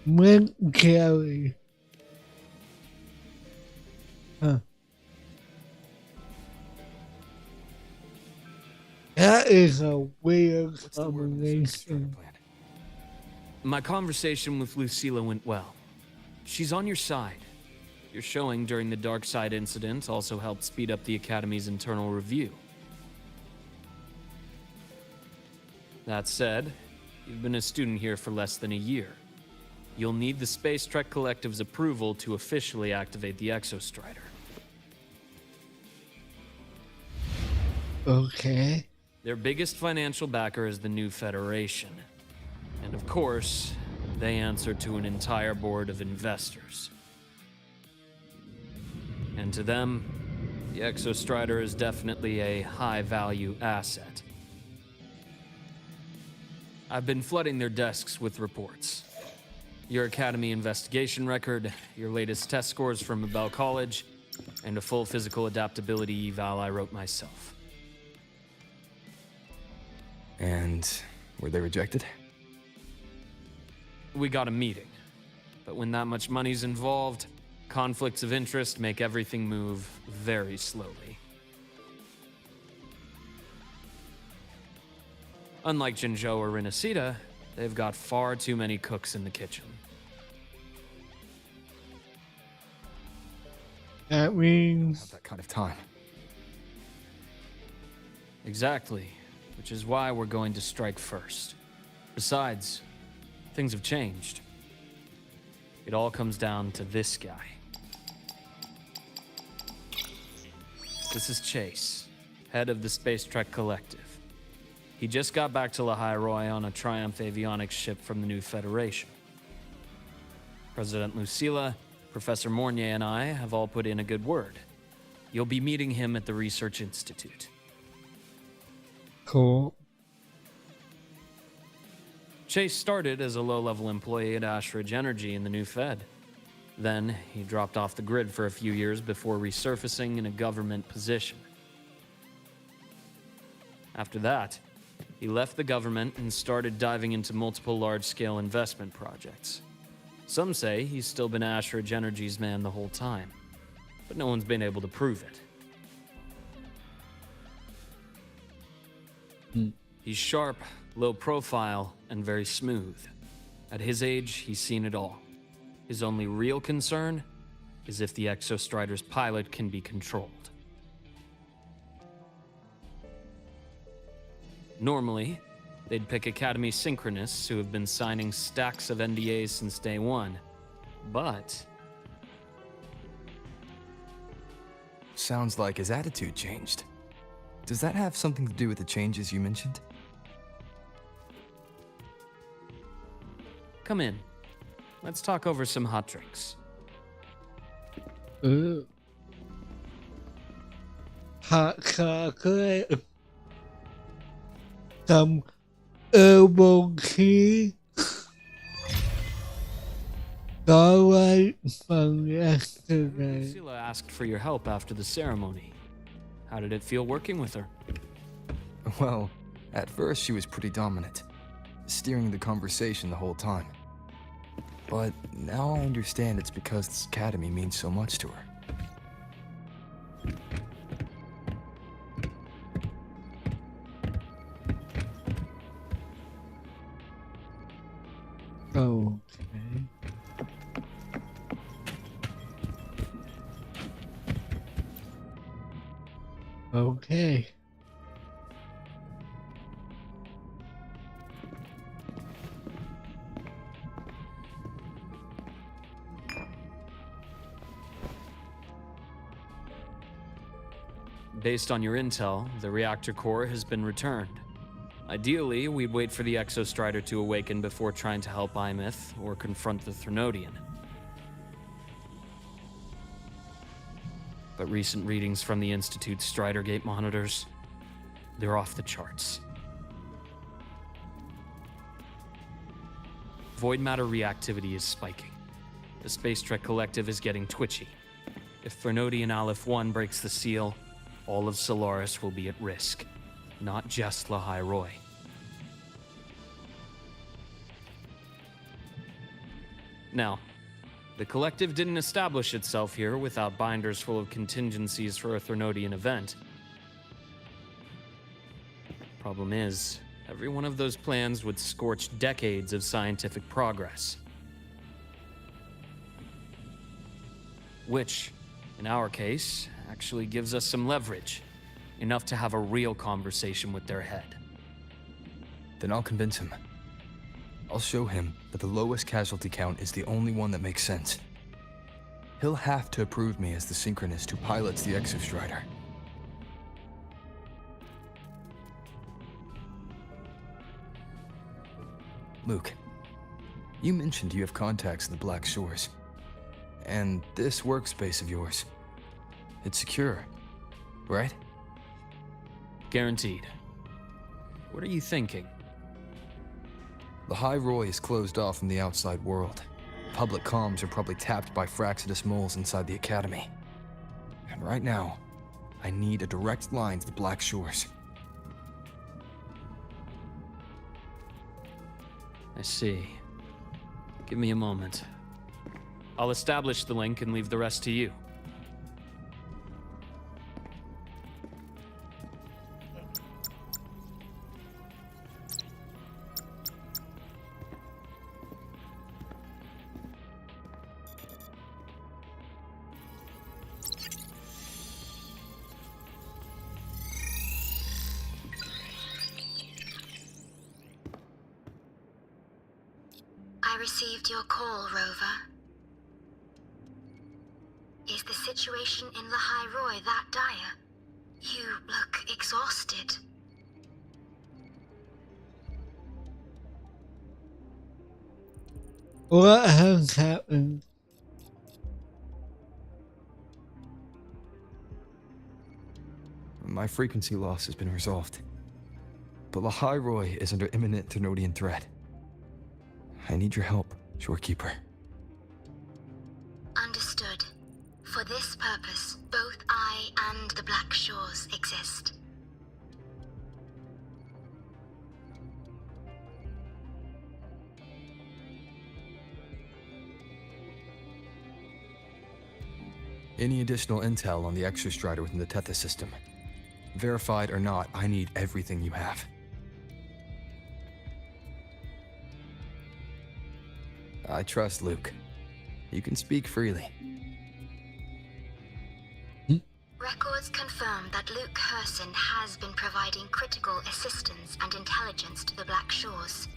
Mint Kelly. Huh. That is a weird combination. My conversation with Lucilla went well. She's on your side. Your showing during the Dark Side incident also helped speed up the Academy's internal review. That said, you've been a student here for less than a year. You'll need the Space Trek Collective's approval to officially activate the Exostrider. Okay. Their biggest financial backer is the new Federation. And of course, they answer to an entire board of investors. And to them, the Exostrider is definitely a high-value asset. I've been flooding their desks with reports. Your Academy investigation record, your latest test scores from Abel College, and a full physical adaptability eval I wrote myself. And were they rejected? We got a meeting, but when that much money's involved, conflicts of interest make everything move very slowly. Unlike Jinzhou or Rinasida, they've got far too many cooks in the kitchen. That means Not that kind of time. Exactly, which is why we're going to strike first. Besides, things have changed. It all comes down to this guy. This is Chase, head of the Space Trek Collective. He just got back to Lahai on a Triumph avionics ship from the new Federation. President Lucilla, Professor Mornier, and I have all put in a good word. You'll be meeting him at the Research Institute. cool. Chase started as a low-level employee at Ashridge Energy in the new Fed. Then, he dropped off the grid for a few years before resurfacing in a government position. After that, he left the government and started diving into multiple large-scale investment projects. Some say he's still been Ashridge Energy's man the whole time, but no one's been able to prove it. He's sharp, low profile, and very smooth. At his age, he's seen it all. His only real concern is if the Exostrider's pilot can be controlled. Normally, they'd pick Academy synchronists who have been signing stacks of NDAs since day one. But Sounds like his attitude changed. Does that have something to do with the changes you mentioned? come in. Let's talk over some hot drinks. Hot chocolate. Some herbal tea. Starlight from yesterday. Lucilla asked for your help after the ceremony. How did it feel working with her? Well, at first she was pretty dominant, steering the conversation the whole time. But now I understand it's because this academy means so much to her. Okay. Okay. Based on your intel, the reactor core has been returned. Ideally, we'd wait for the Exostrider to awaken before trying to help Imith or confront the Threnodian. But recent readings from the Institute's Strider Gate monitors, they're off the charts. Void matter reactivity is spiking. the Space Trek Collective is getting twitchy. If Threnodian Aleph 1 breaks the seal, all of Solaris will be at risk. Not just Lahai Roy. Now, the Collective didn't establish itself here without binders full of contingencies for a Threnodian event. Problem is, every one of those plans would scorch decades of scientific progress. Which, in our case, actually gives us some leverage. Enough to have a real conversation with their head. Then I'll convince him. I'll show him that the lowest casualty count is the only one that makes sense. He'll have to approve me as the synchronist who pilots the Exostrider. Luke, you mentioned you have contacts in the Black Shores. And this workspace of yours, it's secure, right? Guaranteed. What are you thinking? Lahai Roy is closed off from the outside world. Public comms are probably tapped by Fraxidus moles inside the Academy. And right now, I need a direct line to the Black Shores. I see. Give me a moment. I'll establish the link and leave the rest to you. I received your call, Rover. Is the situation in Lahai Roy that dire? You look exhausted. What has happened? My frequency loss has been resolved. But Lahai Roy is under imminent Threnodian threat. I need your help, Shorekeeper. Understood. For this purpose, both I and the Black Shores exist. Any additional intel on the Exostrider within the Tethys system? Verified or not, I need everything you have. I trust Luke. You can speak freely. Records confirm that Luke Herson has been providing critical assistance and intelligence to the Black Shores.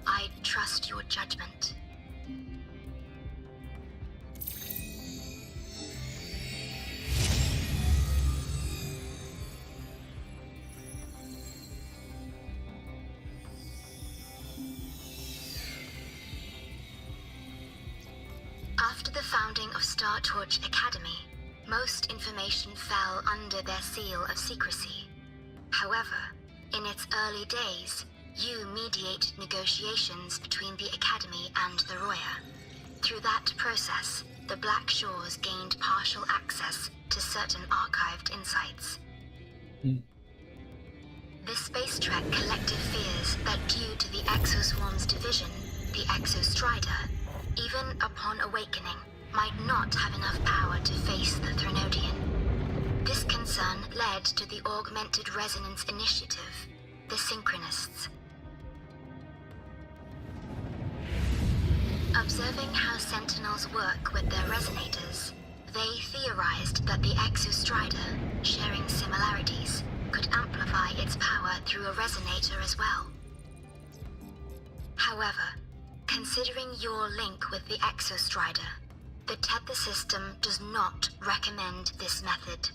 I trust your judgment. After the founding of Star Torch Academy, most information fell under their seal of secrecy. However, in its early days, you mediated negotiations between the Academy and the Roya. Through that process, the Black Shores gained partial access to certain archived insights. The Space Trek Collective fears that due to the Exoswarm's division, the Exostrider, even upon awakening, might not have enough power to face the Threnodian. This concern led to the Augmented Resonance Initiative, the Synchronists. Observing how Sentinels work with their resonators, they theorized that the Exostrider, sharing similarities, could amplify its power through a resonator as well. However, considering your link with the Exostrider, the Tether system does not recommend this method.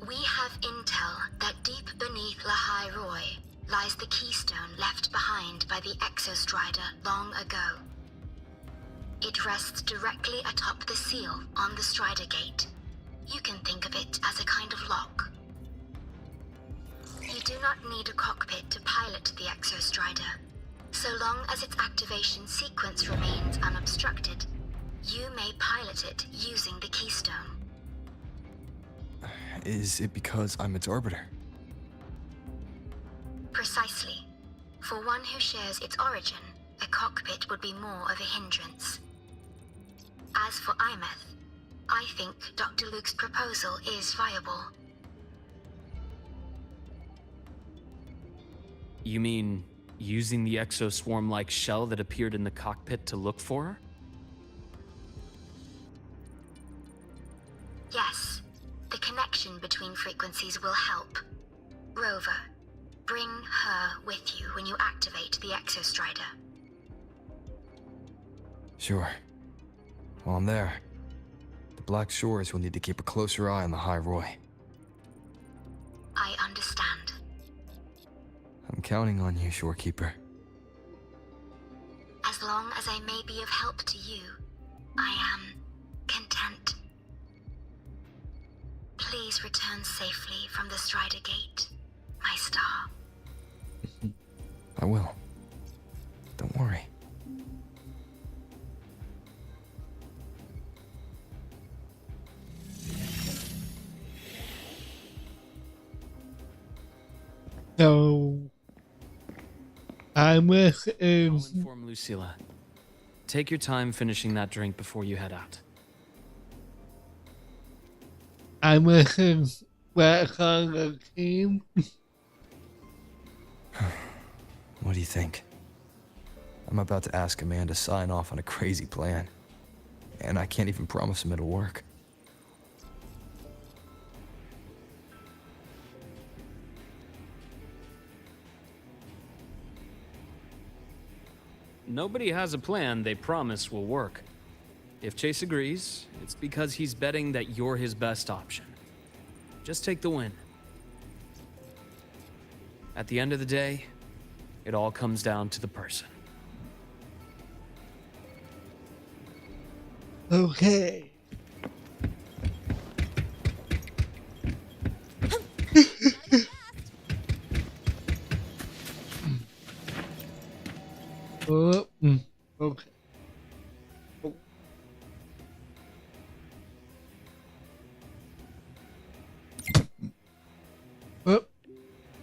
We have intel that deep beneath Lahai Roy lies the keystone left behind by the Exostrider long ago. It rests directly atop the seal on the Strider Gate. You can think of it as a kind of lock. You do not need a cockpit to pilot the Exostrider. So long as its activation sequence remains unobstructed, you may pilot it using the keystone. Is it because I'm its orbiter? Precisely. For one who shares its origin, a cockpit would be more of a hindrance. As for Imeth, I think Dr. Luke's proposal is viable. You mean using the exoswarm-like shell that appeared in the cockpit to look for her? Yes. The connection between frequencies will help. Rover, bring her with you when you activate the Exostrider. Sure. While I'm there, the Black Shores will need to keep a closer eye on the High Roy. I understand. I'm counting on you, Shorekeeper. As long as I may be of help to you, I am content. Please return safely from the Strider Gate, my star. I will. Don't worry. So, I'm with I'll inform Lucilla. Take your time finishing that drink before you head out. I'm missing back on the team. What do you think? I'm about to ask a man to sign off on a crazy plan, and I can't even promise him it'll work. Nobody has a plan they promise will work. If Chase agrees, it's because he's betting that you're his best option. Just take the win. At the end of the day, it all comes down to the person. Okay. Okay.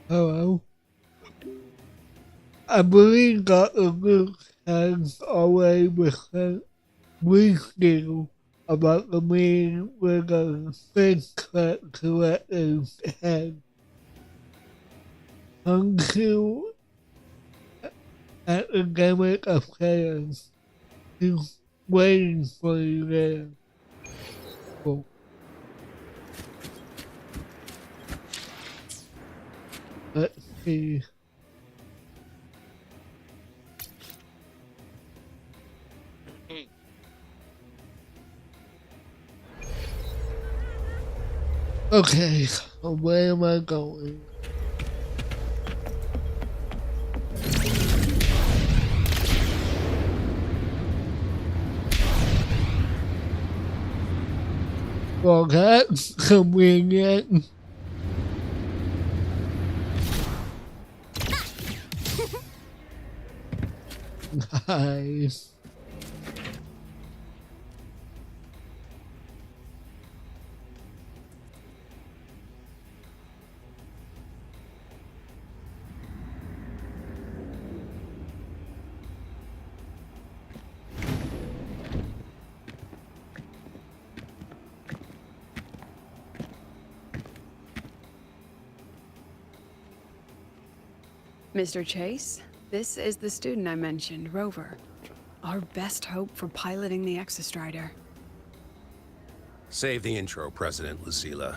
Hello. I believe Dr. Luke has already sent briefing about the meeting with the Space Collector's head. Until academic affairs, he's waiting for you there. Cool. Let's see. Okay, so where am I going? Well, that's convenient. Nice. Mr. Chase, this is the student I mentioned, Rover. Our best hope for piloting the Exostrider. Save the intro, President Lucilla.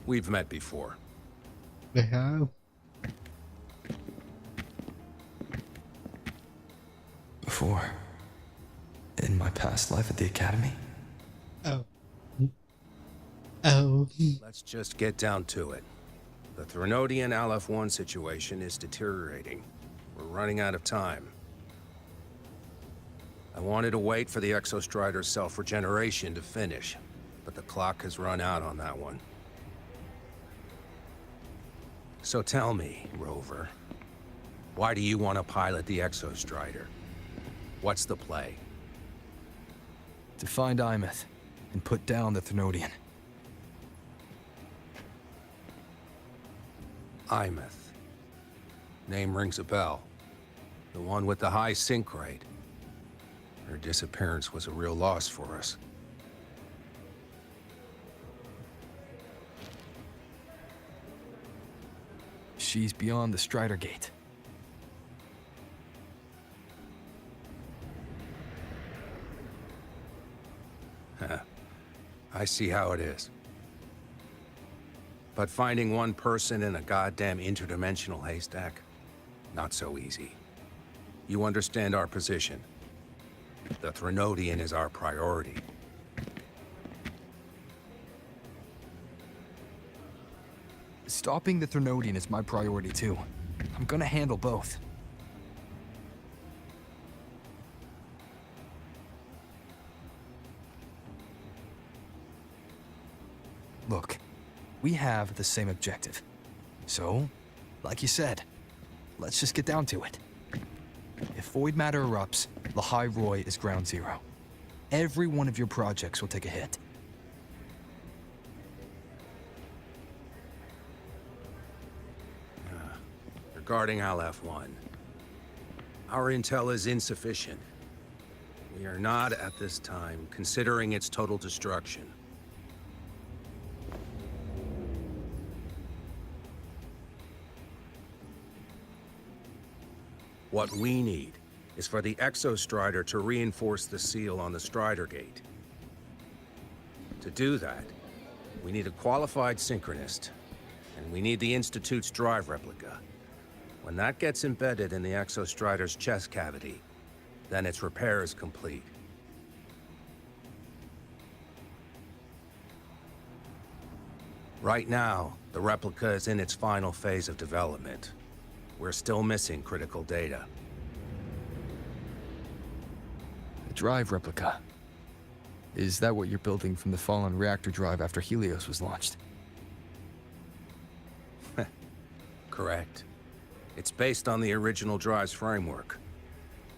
We've met before. We have. Before. In my past life at the Academy? Oh. Oh. Let's just get down to it. The Threnodian Aleph-1 situation is deteriorating. We're running out of time. I wanted to wait for the Exostrider's self-regeneration to finish, but the clock has run out on that one. So tell me, Rover, why do you want to pilot the Exostrider? What's the play? To find Imeth and put down the Thenodian. Imeth. Name rings a bell. The one with the high sync rate. Her disappearance was a real loss for us. She's beyond the Strider Gate. I see how it is. But finding one person in a goddamn interdimensional haystack? Not so easy. You understand our position. The Thenodian is our priority. Stopping the Thenodian is my priority too. I'm gonna handle both. Look, we have the same objective. So, like you said, let's just get down to it. If void matter erupts, Lahai Roy is ground zero. Every one of your projects will take a hit. Regarding Aleph-1, our intel is insufficient. We are not, at this time, considering its total destruction. What we need is for the Exostrider to reinforce the seal on the Strider Gate. To do that, we need a qualified synchronist, and we need the Institute's drive replica. When that gets embedded in the Exostrider's chest cavity, then its repair is complete. Right now, the replica is in its final phase of development. We're still missing critical data. A drive replica. Is that what you're building from the fallen reactor drive after Helios was launched? Correct. It's based on the original drive's framework.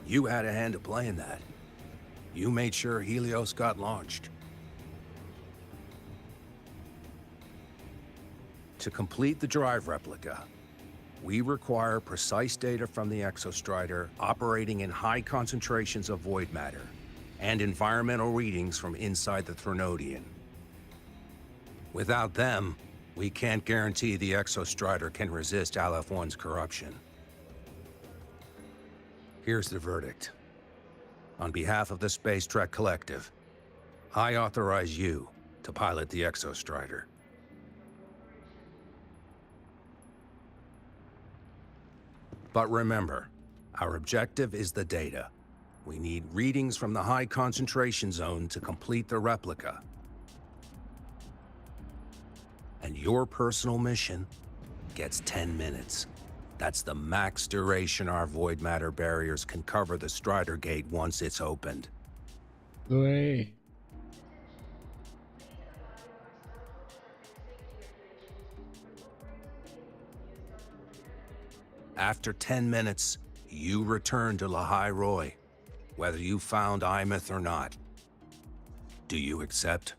You had a hand to play in that. You made sure Helios got launched. To complete the drive replica, we require precise data from the Exostrider operating in high concentrations of void matter, and environmental readings from inside the Thenodian. Without them, we can't guarantee the Exostrider can resist Aleph-1's corruption. Here's the verdict. On behalf of the Space Trek Collective, I authorize you to pilot the Exostrider. But remember, our objective is the data. We need readings from the high concentration zone to complete the replica. And your personal mission gets 10 minutes. That's the max duration our void matter barriers can cover the Strider Gate once it's opened. Great. After 10 minutes, you return to Lahai Roy, whether you found Imeth or not. Do you accept?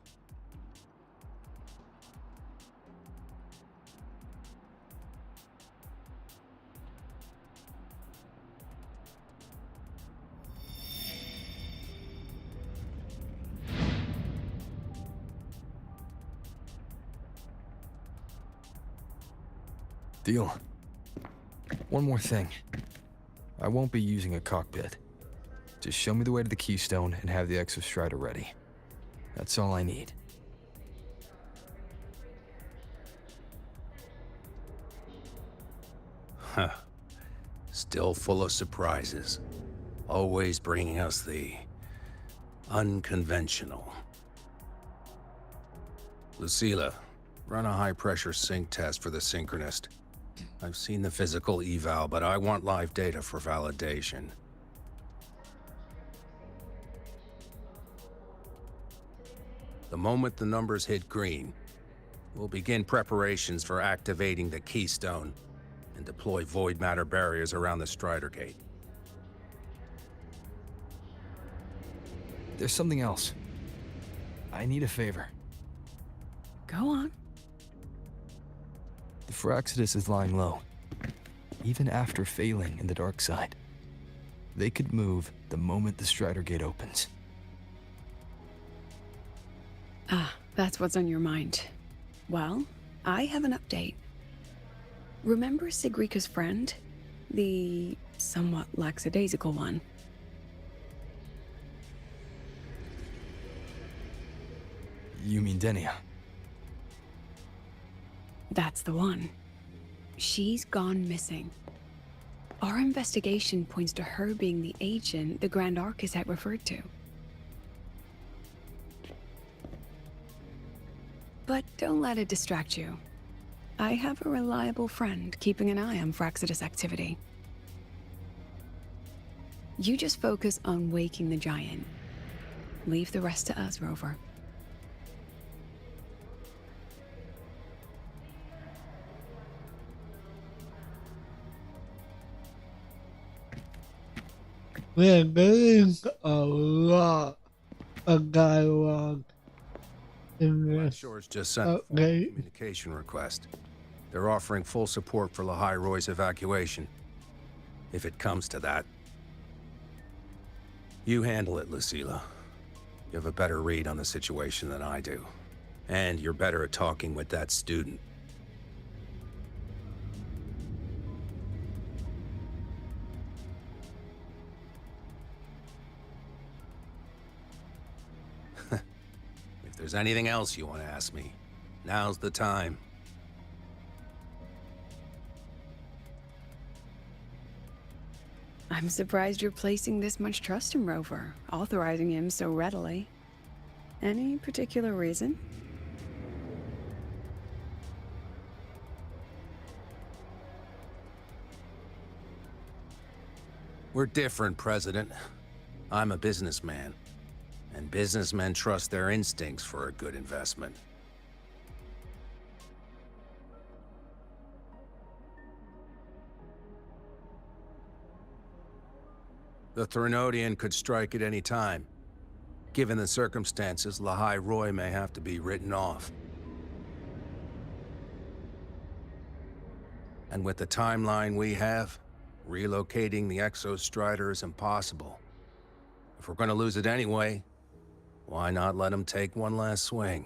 Deal. One more thing. I won't be using a cockpit. Just show me the way to the Keystone and have the Exostrider ready. That's all I need. Huh. Still full of surprises. Always bringing us the unconventional. Lucilla, run a high-pressure sync test for the Synchronist. I've seen the physical eval, but I want live data for validation. The moment the numbers hit green, We'll begin preparations for activating the Keystone and deploy void matter barriers around the Strider Gate. There's something else. I need a favor. Go on. The Firaxidus is lying low, even after failing in the dark side. They could move the moment the Strider Gate opens. Ah, that's what's on your mind. Well, I have an update. Remember Sigrika's friend? The somewhat lackadaisical one? You mean Denia? That's the one. She's gone missing. Our investigation points to her being the agent the Grand Architect referred to. But don't let it distract you. I have a reliable friend keeping an eye on Firaxidus activity. You just focus on waking the giant. Leave the rest to us, Rover. We're getting a lot of dialogue in this. Shores just sent a communication request. They're offering full support for Lahai Roy's evacuation, if it comes to that. You handle it, Lucilla. You have a better read on the situation than I do. And you're better at talking with that student. If there's anything else you want to ask me, now's the time. I'm surprised you're placing this much trust in Rover, authorizing him so readily. Any particular reason? We're different, President. I'm a businessman, and businessmen trust their instincts for a good investment. The Threnodian could strike at any time. Given the circumstances, Lahai Roy may have to be written off. And with the timeline we have, relocating the Exostrider is impossible. If we're gonna lose it anyway, why not let him take one last swing?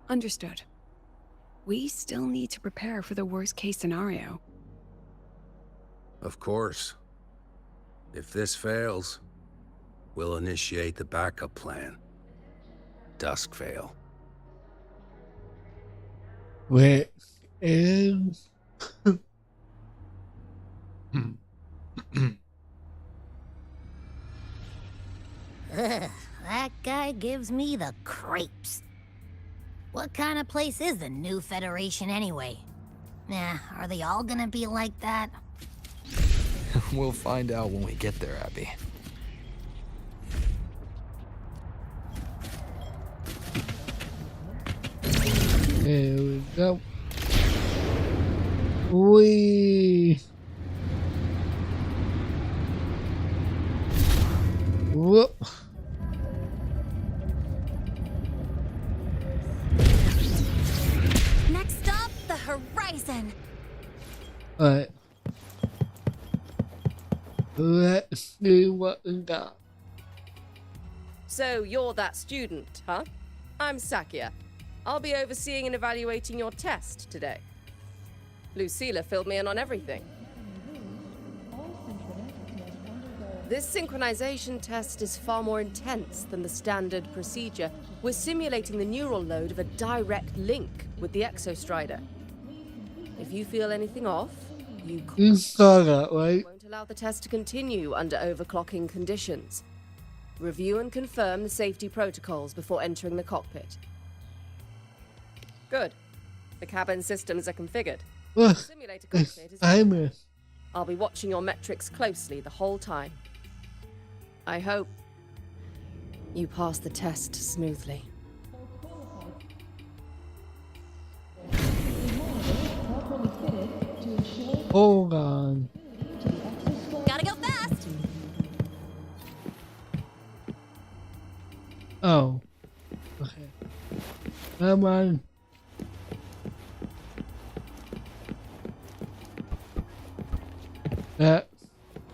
Understood. We still need to prepare for the worst-case scenario. Of course. If this fails, we'll initiate the backup plan. Duskvale. We're in. That guy gives me the crepes. What kind of place is the new Federation anyway? Nah, are they all gonna be like that? We'll find out when we get there, Abby. Here we go. Whee! Whoop! Next up, the horizon. Alright. Let's see what we got. So you're that student, huh? I'm Sakia. I'll be overseeing and evaluating your test today. Lucilla filled me in on everything. This synchronization test is far more intense than the standard procedure. We're simulating the neural load of a direct link with the Exostrider. If you feel anything off, You saw that, right? won't allow the test to continue under overclocking conditions. Review and confirm the safety protocols before entering the cockpit. Good. The cabin systems are configured. The simulator cockpit is Timeless. I'll be watching your metrics closely the whole time. I hope you pass the test smoothly. Hold on. Gotta go fast. Oh. Okay. Come on. That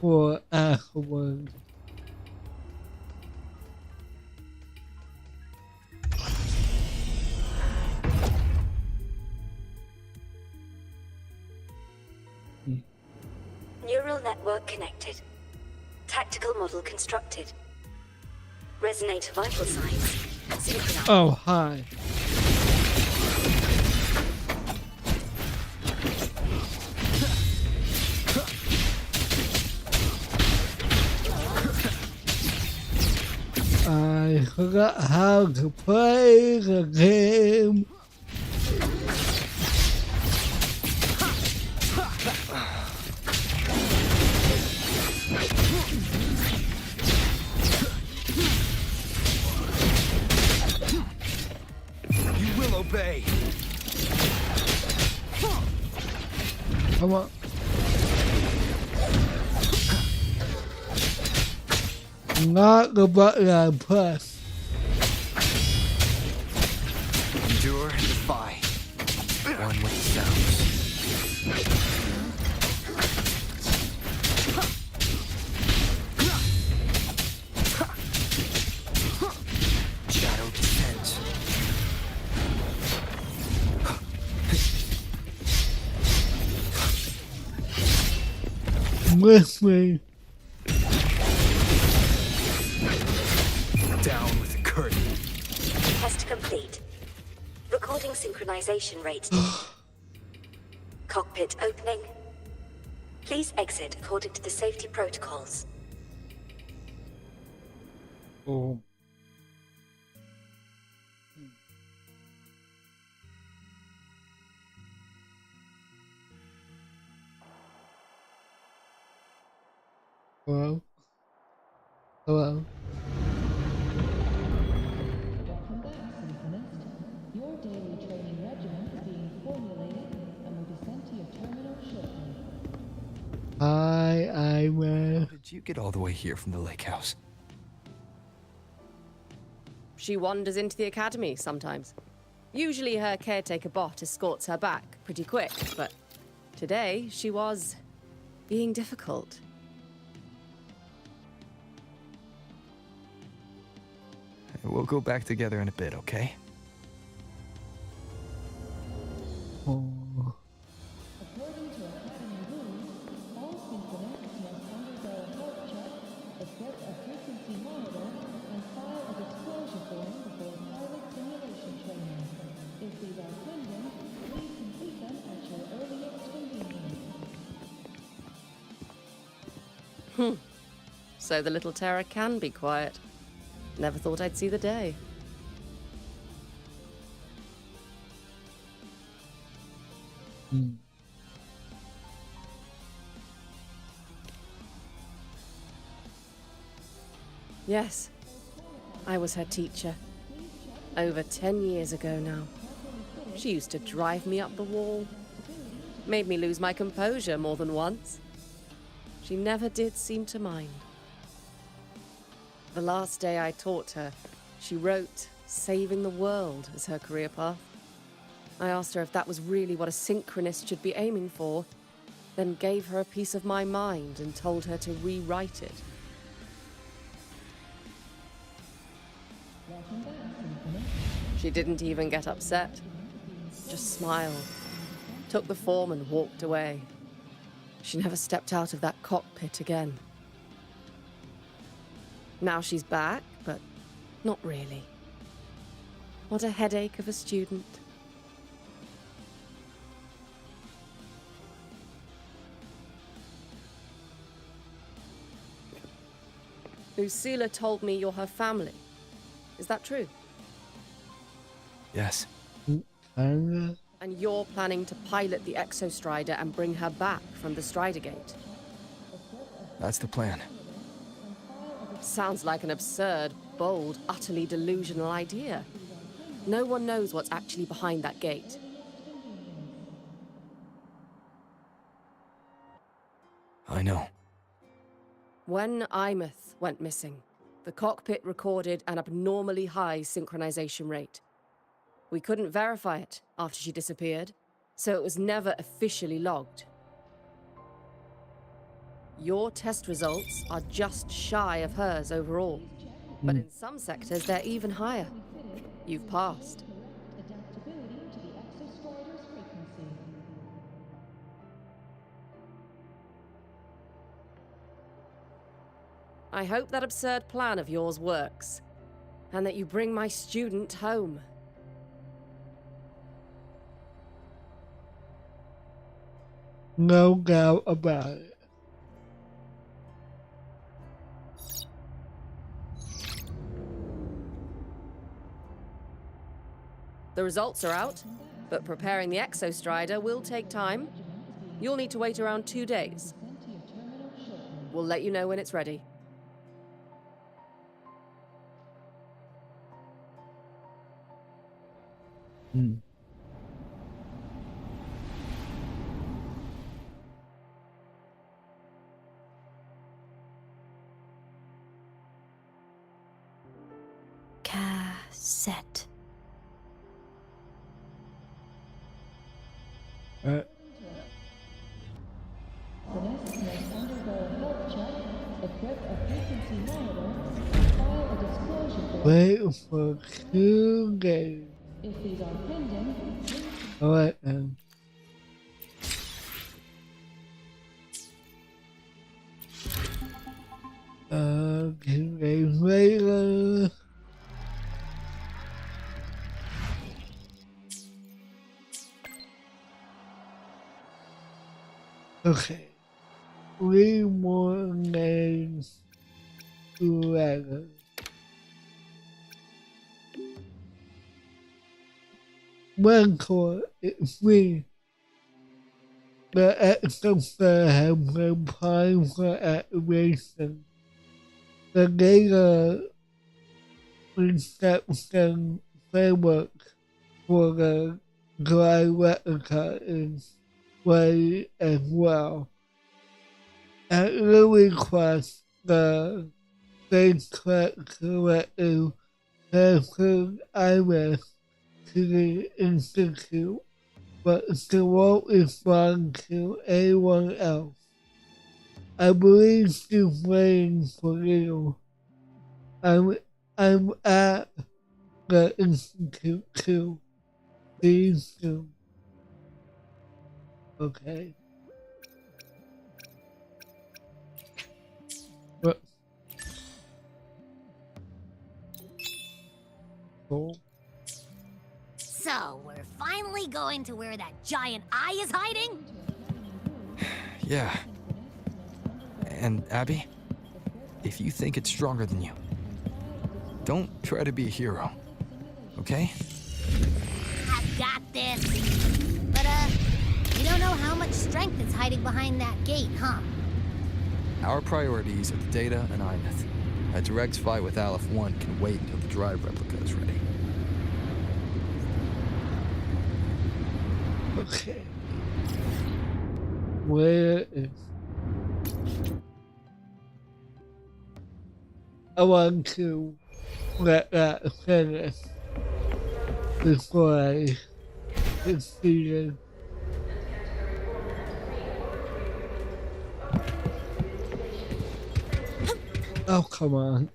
for afterwards. Neural network connected. Tactical model constructed. Resonator vital signs synchronized. Oh, hi. I forgot how to play the game. You will obey. Come on. Not the button I press. Endure, defy. One with the sounds. Shadow descends. With me. Down with the curtain. Test complete. Recording synchronization rate. Cockpit opening. Please exit according to the safety protocols. Oh. Hello? Hello? Your daily training regimen is being formulated and will be sent to your terminal shortly. Hi, How did you get all the way here from the lake house? She wanders into the academy sometimes. Usually her caretaker bot escorts her back pretty quick, but today she was being difficult. We'll go back together in a bit, okay? Oh. According to Academy rules, all synchronous must undergo a health check, accept a frequency monitor, and file a disclosure form before pilot simulation training. If these are pending, please complete them at your earliest convenience. So the little Terra can be quiet. Never thought I'd see the day. Yes, I was her teacher. Over 10 years ago now. She used to drive me up the wall. Made me lose my composure more than once. She never did seem to mind. The last day I taught her, she wrote saving the world as her career path. I asked her if that was really what a synchronist should be aiming for, then gave her a piece of my mind and told her to rewrite it. She didn't even get upset, just smiled, took the form and walked away. She never stepped out of that cockpit again. Now she's back, but not really. What a headache of a student. Lucila told me you're her family. Is that true? Yes. And you're planning to pilot the Exostrider and bring her back from the Strider Gate? That's the plan. Sounds like an absurd, bold, utterly delusional idea. No one knows what's actually behind that gate. I know. When Imeth went missing, the cockpit recorded an abnormally high synchronization rate. We couldn't verify it after she disappeared, so it was never officially logged. Your test results are just shy of hers overall, but in some sectors they're even higher. You've passed. Adaptability to the exostrider's frequency. I hope that absurd plan of yours works, and that you bring my student home. No doubt about it. The results are out, but preparing the exostrider will take time. You'll need to wait around 2 days. We'll let you know when it's ready. Cassette. The nest must undergo a health check, equip a frequency monitor, and file a disclosure form. Wait for 2 days. If these are pending, Alright then. Can they later? Okay. 3 more names to letters. Record is free. The exoplanet has been primed for activation. The data reception framework for the dry replica is ready as well. At the request, the spacecraft collective transferred Iris to the Institute, but she won't respond to anyone else. I believe she's waiting for you. I'm at the Institute too. See you soon. Okay. What? Cool. So, we're finally going to where that giant eye is hiding? Yeah. And Abby, if you think it's stronger than you, don't try to be a hero, okay? I've got this. But, you don't know how much strength is hiding behind that gate, huh? Our priorities are the data and Imeth. A direct fight with Aleph 1 can wait until the drive replica is ready. Okay. Where is... I want to let that finish before I succeed. Oh, come on.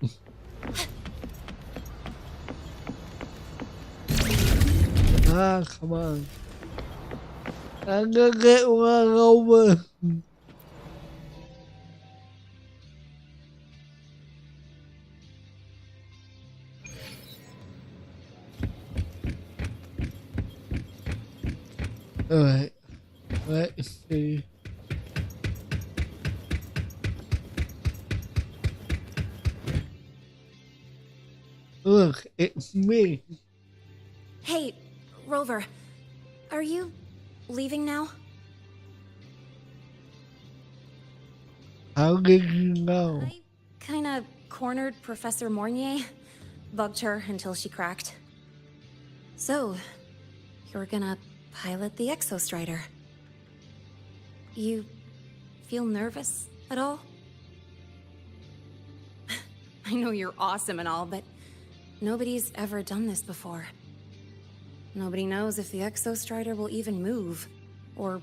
Ah, come on. I'm gonna get run over. Alright, let's see. Look, it's me. Hey, Rover, are you leaving now? How did you know? Kinda cornered Professor Mornier, bugged her until she cracked. So, you're gonna pilot the Exostrider. You feel nervous at all? I know you're awesome and all, but nobody's ever done this before. Nobody knows if the Exostrider will even move, or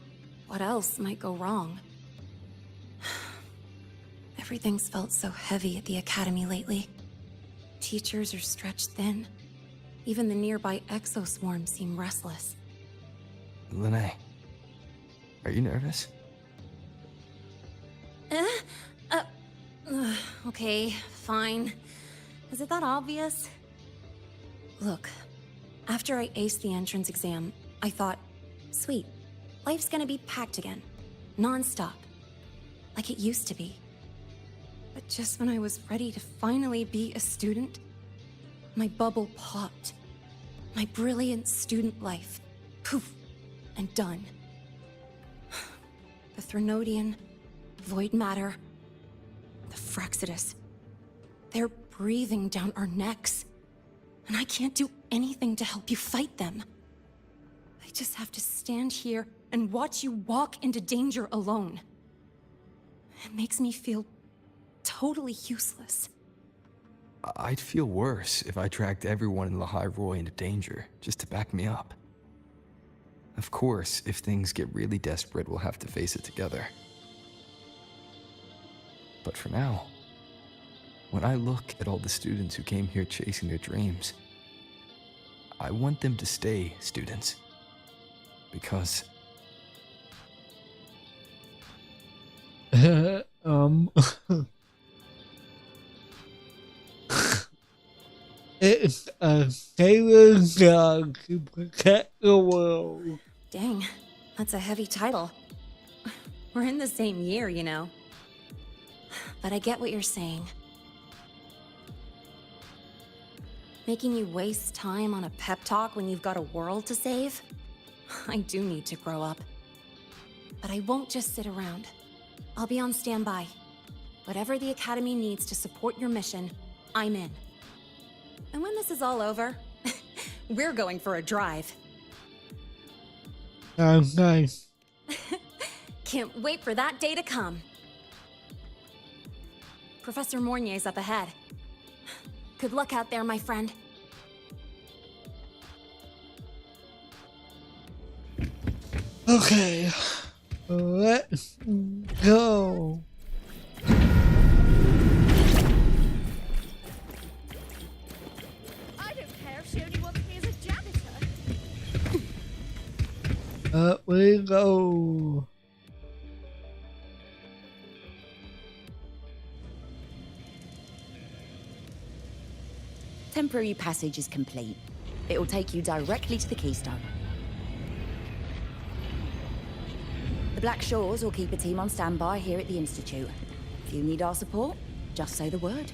what else might go wrong. Everything's felt so heavy at the Academy lately. Teachers are stretched thin. Even the nearby exoswarms seem restless. Lene, are you nervous? Okay, fine. Is it that obvious? Look, after I aced the entrance exam, I thought, sweet, life's gonna be packed again. Non-stop. Like it used to be. But just when I was ready to finally be a student, my bubble popped. My brilliant student life, poof, and done. The Threnodian, void matter, the Frexidus. They're breathing down our necks. And I can't do anything to help you fight them. I just have to stand here and watch you walk into danger alone. It makes me feel totally useless. I'd feel worse if I dragged everyone in Lahai Roy into danger, just to back me up. Of course, if things get really desperate, we'll have to face it together. But for now, when I look at all the students who came here chasing their dreams, I want them to stay students. Because... It's a sailor's job to protect the world. Dang, that's a heavy title. We're in the same year, you know. But I get what you're saying. Making you waste time on a pep talk when you've got a world to save? I do need to grow up. But I won't just sit around. I'll be on standby. Whatever the Academy needs to support your mission, I'm in. And when this is all over, we're going for a drive. Sounds nice. Can't wait for that day to come. Professor Mornier's up ahead. Good luck out there, my friend. Okay, let's go. I don't care if she only wants me as a janitor. Up we go. Temporary passage is complete. It will take you directly to the Keystone. The Black Shores will keep a team on standby here at the Institute. If you need our support, just say the word.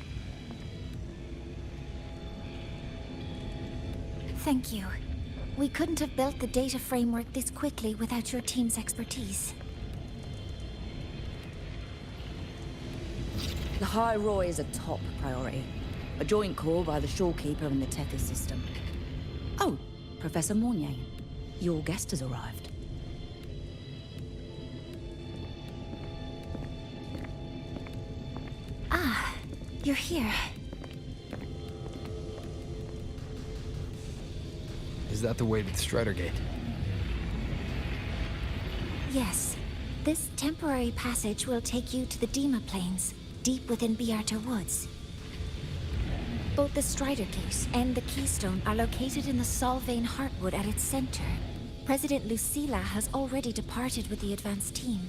Thank you. We couldn't have built the data framework this quickly without your team's expertise. Lahai Roy is a top priority. A joint call by the Shorekeeper and the Tethys system. Oh, Professor Mornier, your guest has arrived. Ah, you're here. Is that the way to the Strider Gate? Yes. This temporary passage will take you to the Dima Plains, deep within Biarta Woods. Both the Strider Gate and the Keystone are located in the Solvane Heartwood at its center. President Lucilla has already departed with the advance team.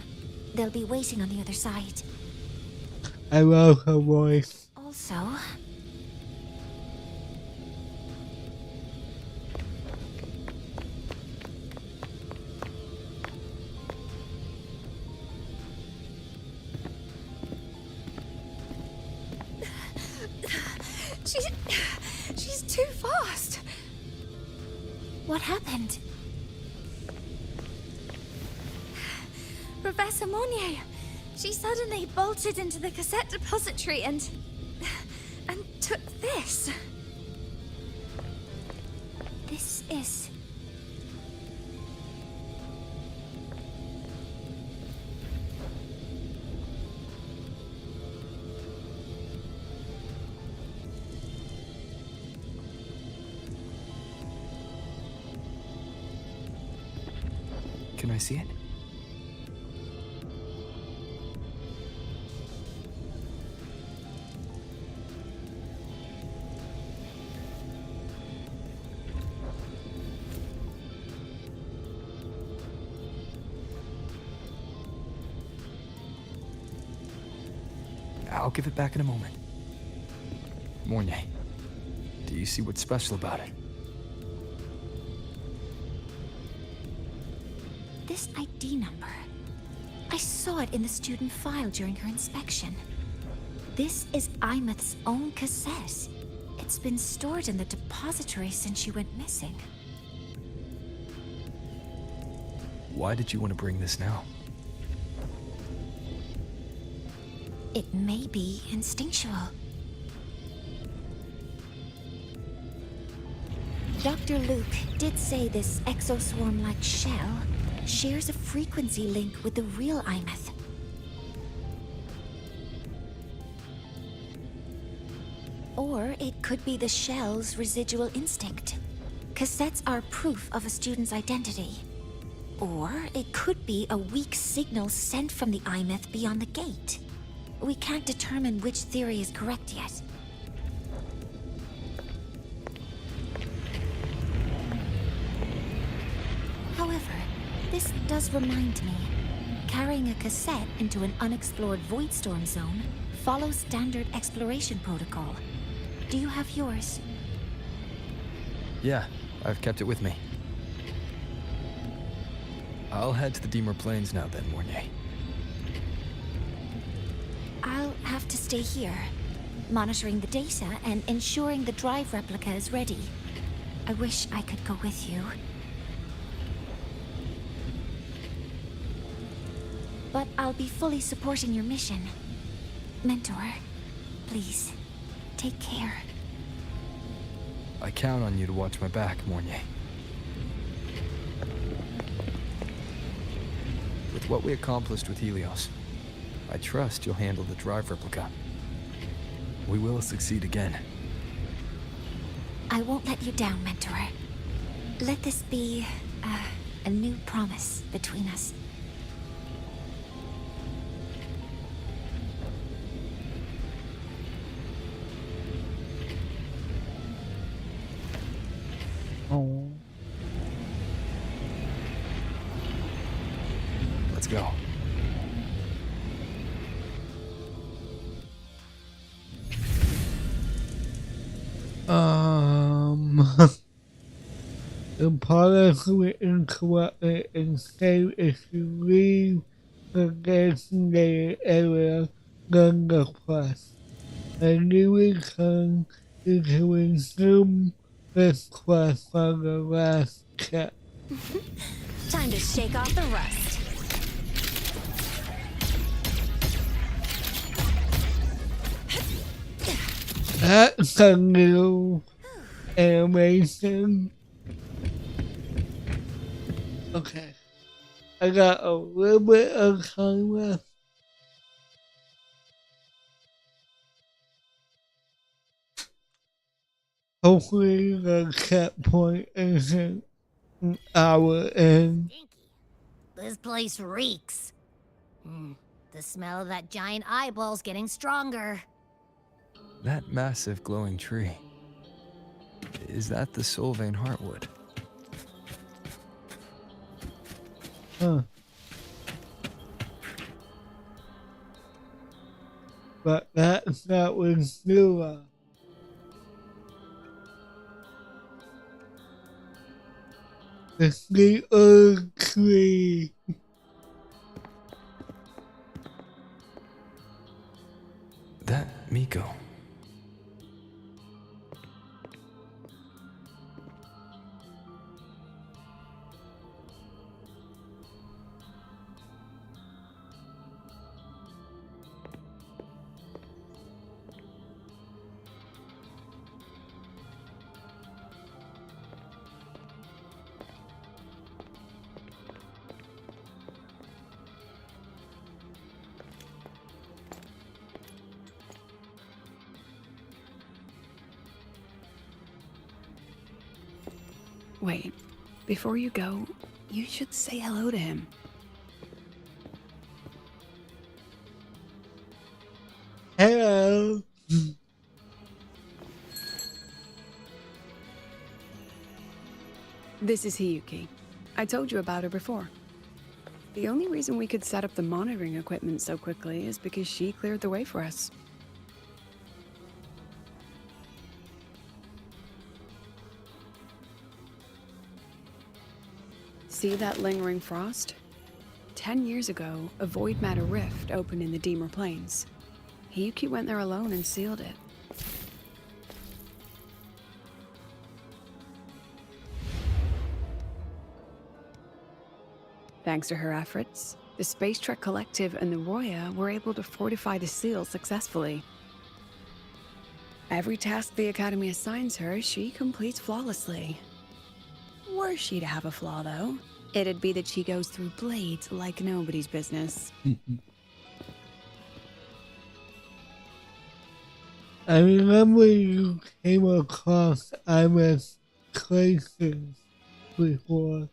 They'll be waiting on the other side. I love her voice. Also, She's too fast. what happened? Professor Mornier, she suddenly bolted into the cassette depository and took this. This is... Can I see it? I'll give it back in a moment. Mornay, do you see what's special about it? This ID number. I saw it in the student file during her inspection. This is Imeth's own cassette. It's been stored in the depository since she went missing. Why did you want to bring this now? It may be instinctual. Dr. Luke did say this exoswarm-like shell shares a frequency link with the real Imeth. Or it could be the shell's residual instinct. Cassettes are proof of a student's identity. Or it could be a weak signal sent from the Imeth beyond the gate. We can't determine which theory is correct yet. However, this does remind me, carrying a cassette into an unexplored void storm zone follows standard exploration protocol. Do you have yours? Yeah, I've kept it with me. I'll head to the Deemer Plains now then, Mornay. I'll have to stay here, monitoring the data and ensuring the drive replica is ready. I wish I could go with you. But I'll be fully supporting your mission. Mentor, please, take care. I count on you to watch my back, Mornay. With what we accomplished with Helios, I trust you'll handle the drive replica. We will succeed again. I won't let you down, Mentor. Let this be a new promise between us. Oh. Let's go. The policy incorrectly and say if you leave the designated area, then the quest. And you return you can resume this quest from the last check. Time to shake off the rust. That's a new animation. Okay. I got a little bit of time left. Hopefully the checkpoint isn't an hour in. This place reeks. The smell of that giant eyeball's getting stronger. That massive glowing tree. Is that the Sylvain Heartwood? Huh. But that's not with Zula. It's the old tree. That Miko. Wait, before you go, You should say hello to him. Hello. This is Hiyuki. I told you about her before. The only reason we could set up the monitoring equipment so quickly is because she cleared the way for us. See that lingering frost? 10 years ago, a void matter rift opened in the Deemer Plains. Hiyuki went there alone and sealed it. Thanks to her efforts, the Space Trek Collective and the Roya were able to fortify the seal successfully. Every task the Academy assigns her, she completes flawlessly. Were she to have a flaw, though, it'd be that she goes through blades like nobody's business. I remember you came across Iris Clayton before.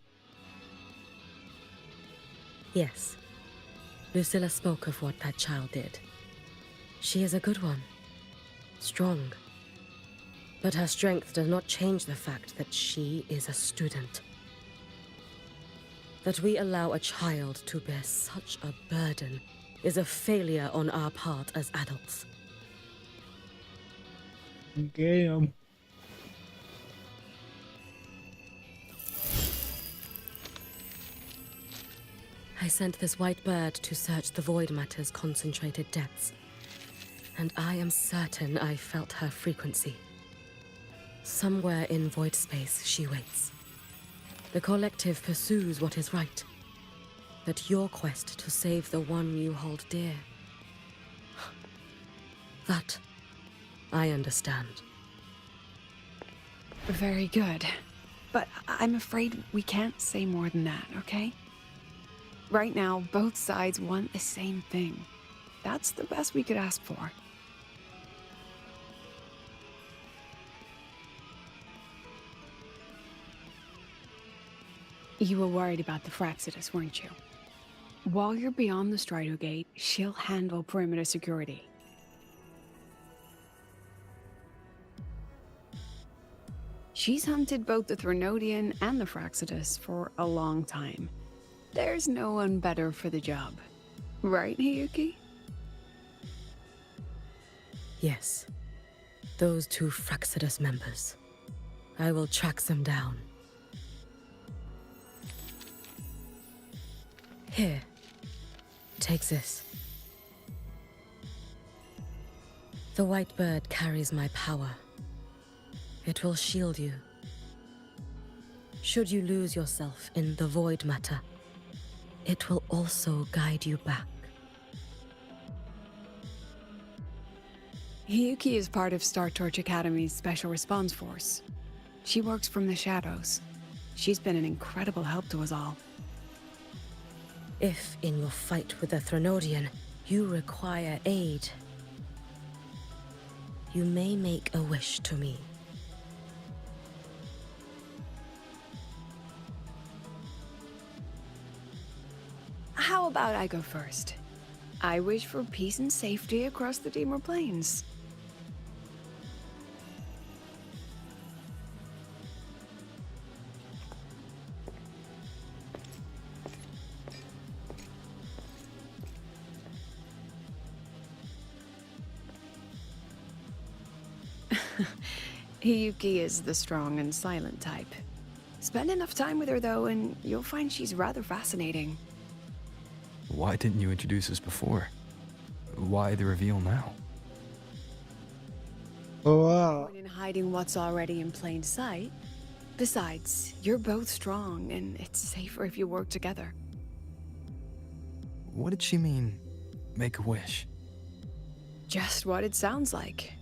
Yes. Lucilla spoke of what that child did. She is a good one. Strong. But her strength does not change the fact that she is a student. That we allow a child to bear such a burden is a failure on our part as adults. Damn. I sent this white bird to search the void matter's concentrated depths, and I am certain I felt her frequency. Somewhere in void space she waits. The collective pursues what is right, but your quest to save the one you hold dear, that I understand. Very good. But I'm afraid we can't say more than that, okay? Right now, both sides want the same thing. That's the best we could ask for. You were worried about the Fraxidus, weren't you? While you're beyond the Strider Gate, she'll handle perimeter security. She's hunted both the Threnodian and the Fraxidus for a long time. There's no one better for the job. Right, Hiyuki? Yes. Those two Fraxidus members. I will track them down. Here. Take this. The white bird carries my power. It will shield you. Should you lose yourself in the void matter, it will also guide you back. Hiyuki is part of Star Torch Academy's Special Response Force. She works from the shadows. She's been an incredible help to us all. If, in your fight with the Threnodian, you require aid, you may make a wish to me. How about I go first? I wish for peace and safety across the Deemer Plains. Hiyuki is the strong and silent type. Spend enough time with her, though, and you'll find she's rather fascinating. Why didn't you introduce us before? Why the reveal now? Oh, wow. Point in hiding what's already in plain sight. Besides, you're both strong, and it's safer if you work together. What did she mean, make a wish? Just what it sounds like.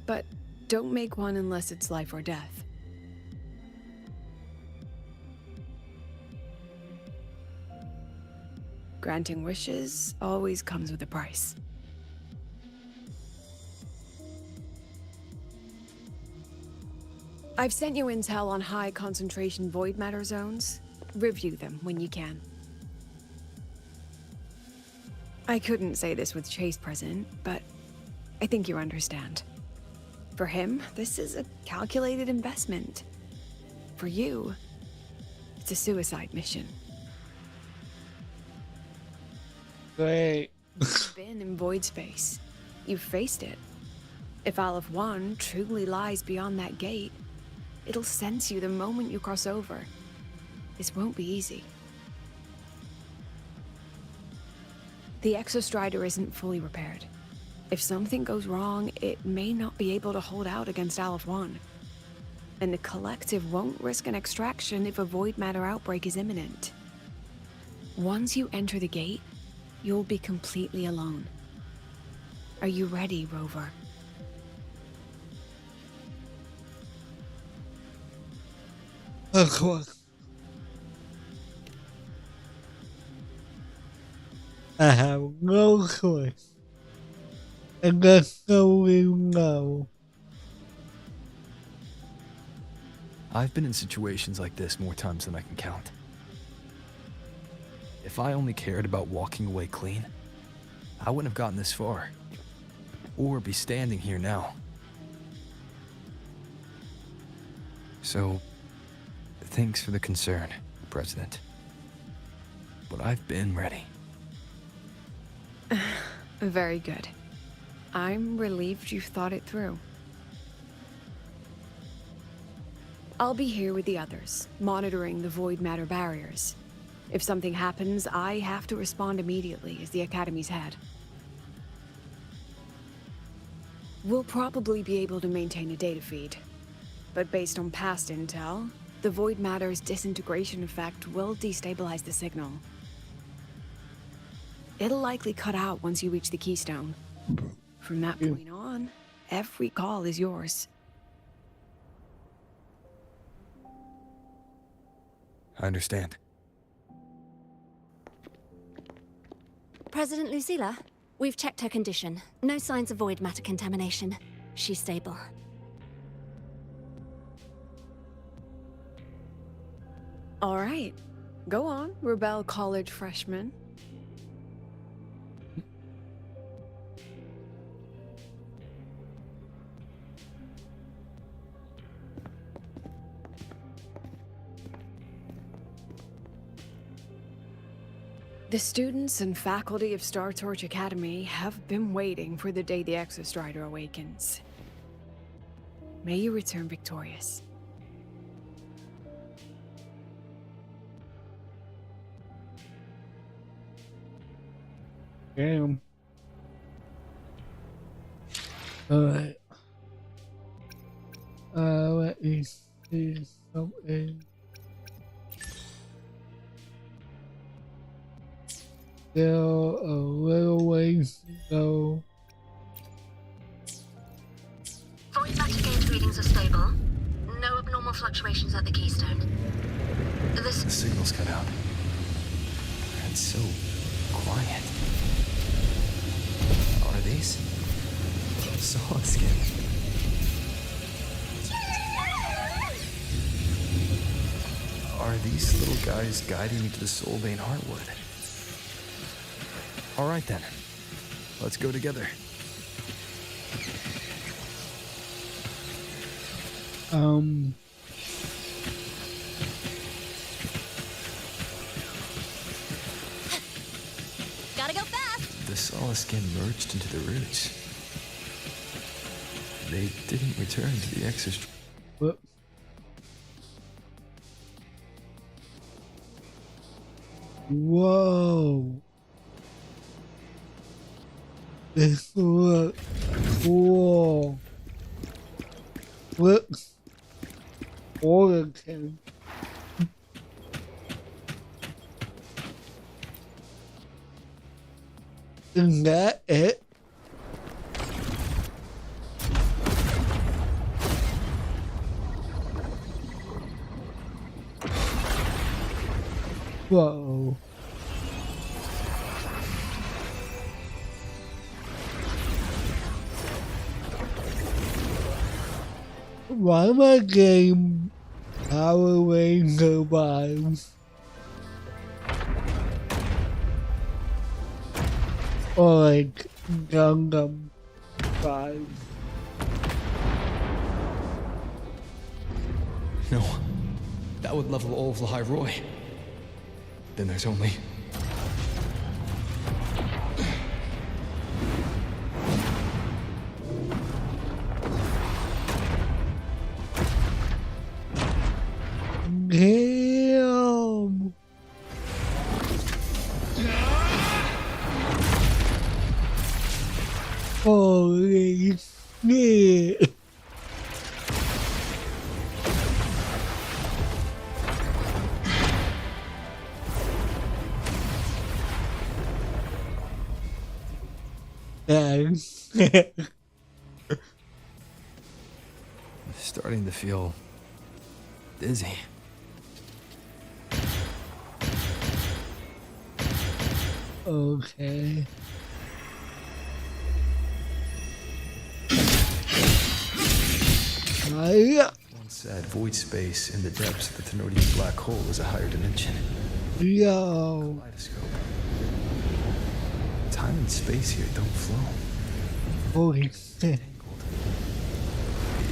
But don't make one unless it's life or death. Granting wishes always comes with a price. I've sent you intel on high concentration void matter zones. review them when you can. I couldn't say this with Chase present, but I think you understand. For him, this is a calculated investment. For you, it's a suicide mission. Great. You've been in void space. You've faced it. If Aleph 1 truly lies beyond that gate, it'll sense you the moment you cross over. This won't be easy. The Exostrider isn't fully repaired. If something goes wrong, it may not be able to hold out against Aleph 1. And the Collective won't risk an extraction if a void matter outbreak is imminent. Once you enter the gate, you'll be completely alone. Are you ready, Rover? Of course. I have no choice. And that's so we know. I've been in situations like this more times than I can count. If I only cared about walking away clean, I wouldn't have gotten this far. Or be standing here now. So, thanks for the concern, President. But I've been ready. Very good. I'm relieved you've thought it through. I'll be here with the others, monitoring the void matter barriers. If something happens, I have to respond immediately as the Academy's head. We'll probably be able to maintain a data feed, but based on past intel, the void matter's disintegration effect will destabilize the signal. It'll likely cut out once you reach the keystone. From that point on, every call is yours. I understand. President Lucilla, we've checked her condition. No signs of void matter contamination. She's stable. All right. Go on, Rebel College freshman. The students and faculty of Star Torch Academy have been waiting for the day the Exostrider awakens. May you return victorious. Damn. Alright. Let me see something. Still a little ways to go. Void matter gauge readings are stable. No abnormal fluctuations at the keystone. The signal's cut out. It's so quiet. Are these? Saw skin. Are these little guys guiding me to the Soulbane Heartwood? All right then, let's go together. Gotta go fast! The Solace skin merged into the roots. They didn't return to the Exostrider. What? Whoa. This looks cool. Look. Oregon. Is that it? Whoa. Why am I getting Power Ranger vibes? or like Gundam vibes. No, that would level all of the High Roy. Then there's only... Damn! Holy shit! I'm starting to feel dizzy. Okay. Once said void space in the depths of the Thenodian black hole is a higher dimension. Yo. Kaleidoscope. Time and space here don't flow. Holy shit.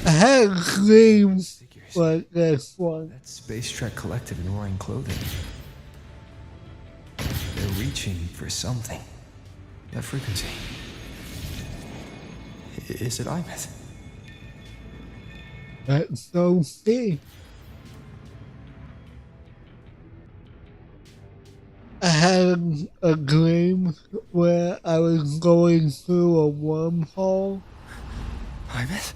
I had a dream like this one. That space trek collective in wearing clothing. They're reaching for something. That frequency. Is it Imeth? That's so sick. I had a dream where I was going through a wormhole. Imeth?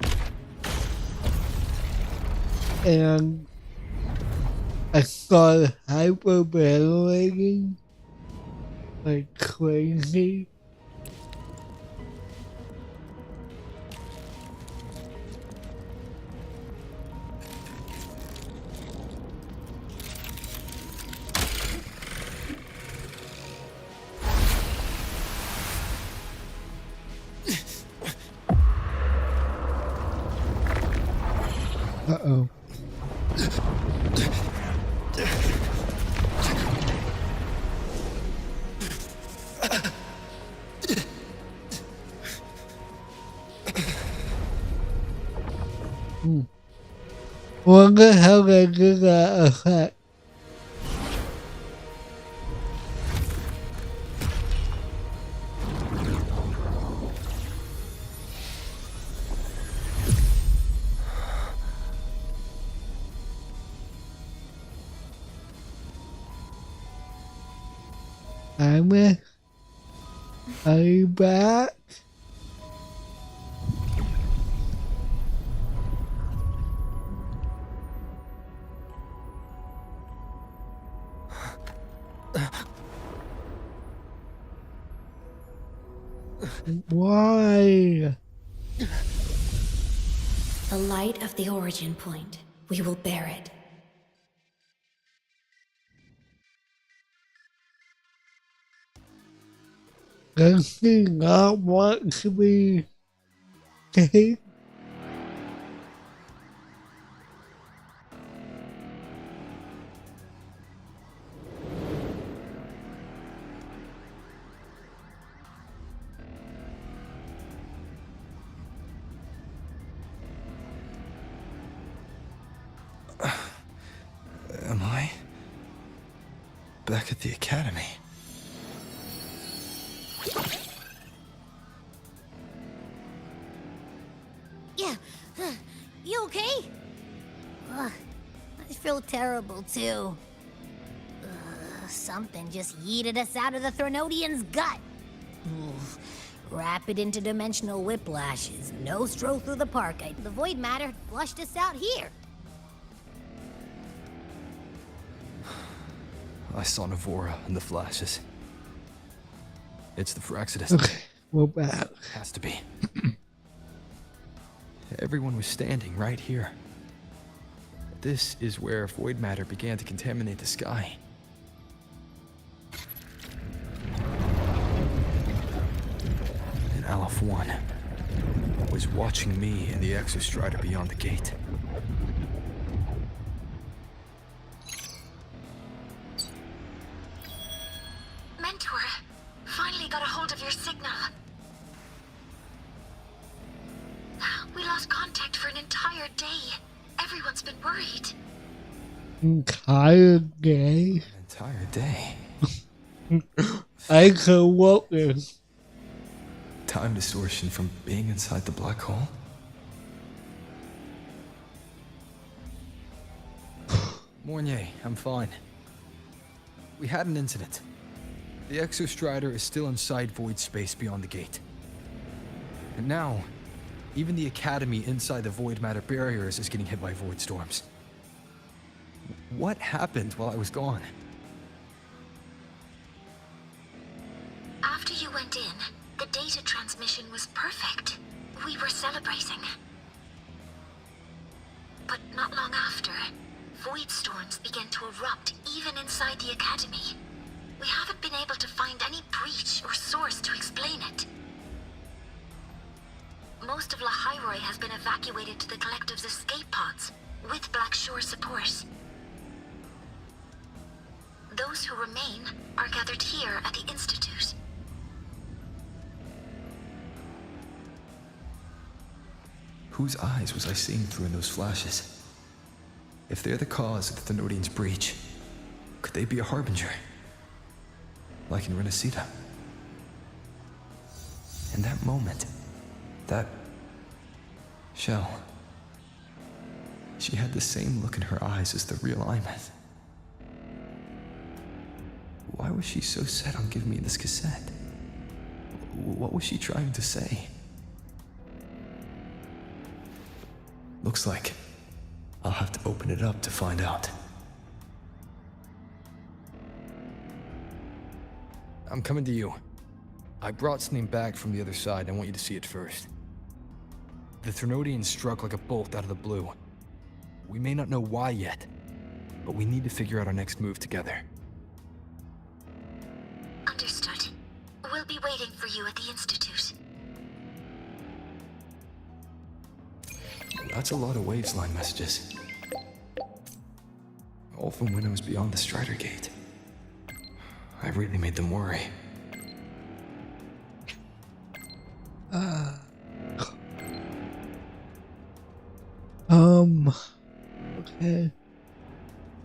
And I started hyperventilating like crazy. Uh-oh. Wonder how they did that effect. Imeth, are you back? Why? The light of the origin point. We will bear it. Does he not want to be taken? Am I back at the academy? Yeah. You okay? I feel terrible too. Something just yeeted us out of the Thenodian's gut. Rapid interdimensional whiplashes. No stroll through the park. The void matter flushed us out here. I saw Navora in the flashes. It's the Fraxidus. Okay, we're back. Has to be. Everyone was standing right here. This is where void matter began to contaminate the sky. And Aleph 1 was watching me and the Exostrider beyond the gate. Mentor, finally got a hold of your signature. lost contact for an entire day. Everyone's been worried. Entire day? Entire day? I could walk this. Time distortion from being inside the black hole? Mornier, I'm fine. We had an incident. The Exostrider is still inside void space beyond the gate. And now, even the Academy inside the void matter barriers is getting hit by void storms. What happened while I was gone? After you went in, the data transmission was perfect. We were celebrating. But not long after, void storms began to erupt even inside the Academy. We haven't been able to find any breach or source to explain it. Most of Lahairoi has been evacuated to the Collective's escape pods, with Black Shore support. Those who remain are gathered here at the Institute. Whose eyes was I seeing through in those flashes? If they're the cause of the Thenodian's breach, could they be a harbinger? Like in Renacida? In that moment, that shell, she had the same look in her eyes as the real Imeth. Why was she so set on giving me this cassette? What was she trying to say? Looks like I'll have to open it up to find out. I'm coming to you. I brought something back from the other side. I want you to see it first. The Thenodian struck like a bolt out of the blue. We may not know why yet, but we need to figure out our next move together. Understood. We'll be waiting for you at the Institute. That's a lot of waveline messages. All from when I was beyond the Strider Gate. I really made them worry. Okay.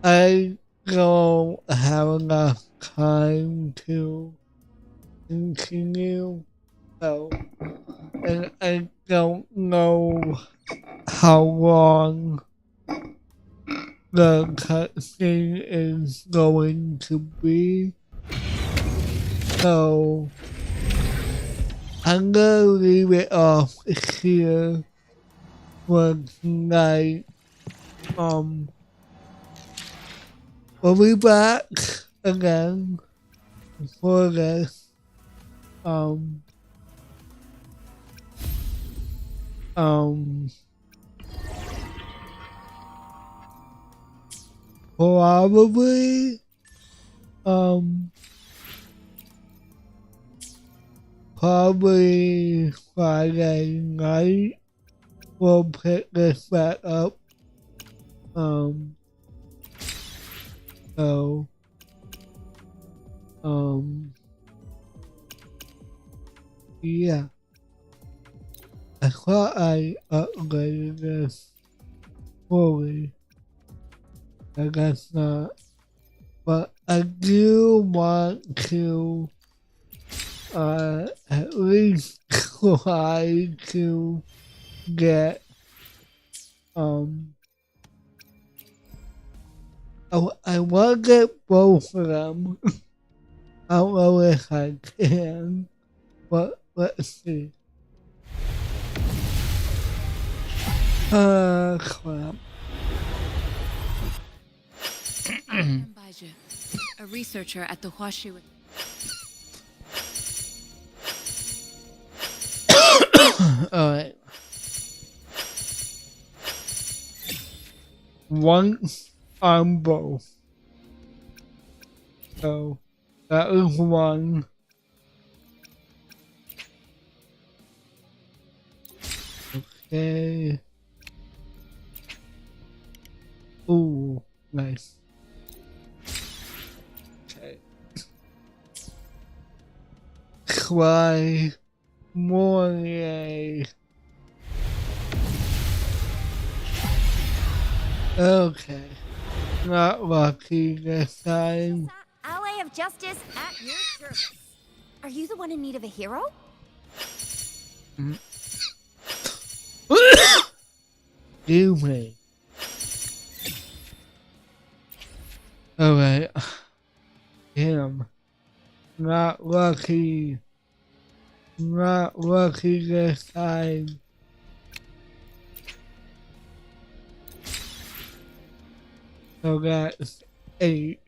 I don't have enough time to continue, so, and I don't know how long the cutscene is going to be, so I'm gonna leave it off here for tonight. We'll be back again for this. Probably, probably Friday night we'll pick this back up. So, yeah. I thought I upgraded this fully. I guess not. But I do want to at least try to get I want to get both of them. I don't know if I can, but let's see. Crap. A researcher at the Huashi. Alright. Once on both. So that is one. Okay. Ooh, nice. Okay. Try more. Okay. Not lucky this time. Ally of Justice at your service. Are you the one in need of a hero? Do me. Alright. Damn. Not lucky. Not lucky this time. So that's 8.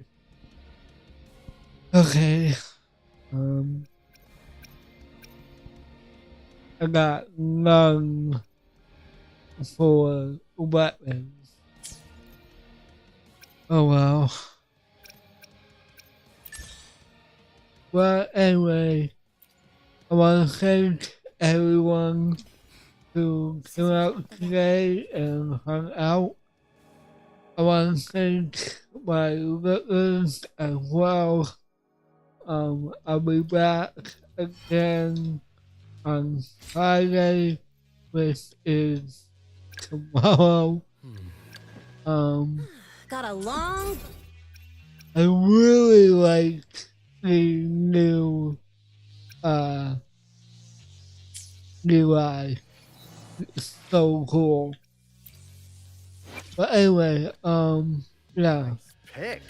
Okay. I got none for weapons. Oh well. Well, anyway, I want to thank everyone who came out today and hung out. I want to thank my listeners as well. I'll be back again on Friday, which is tomorrow. Got a long. I really like the new UI. It's so cool. But anyway, yeah. Pick.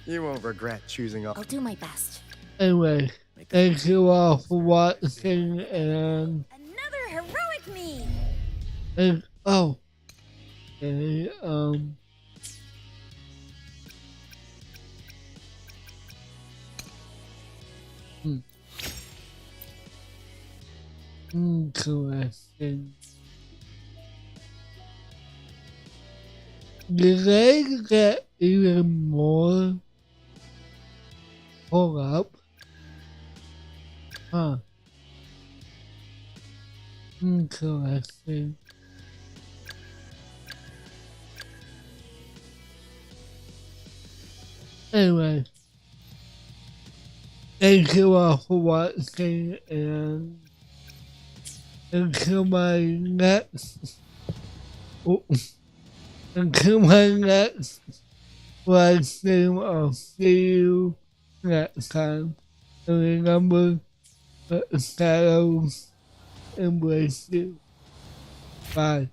You won't regret choosing up. I'll do my best. Anyway, thank you all for watching and Another heroic me. okay, interesting. Did they get even more? Hold up. Huh. Interesting. Anyway, thank you all for watching and until my next live stream, I'll see you next time. And remember, let the shadows embrace you. Bye.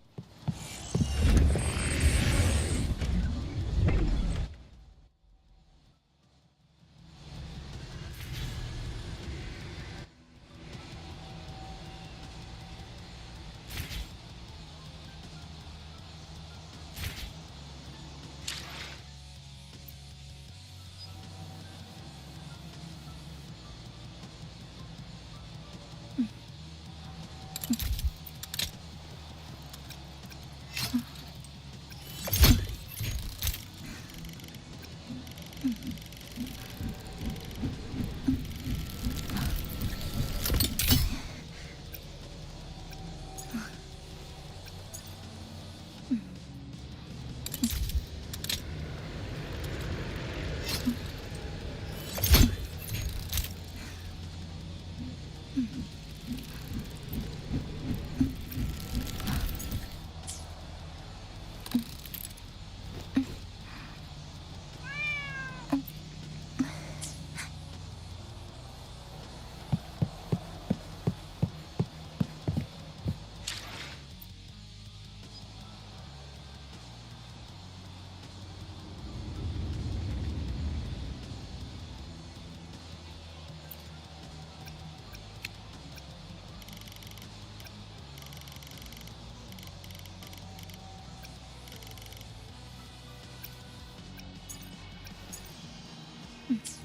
Mm.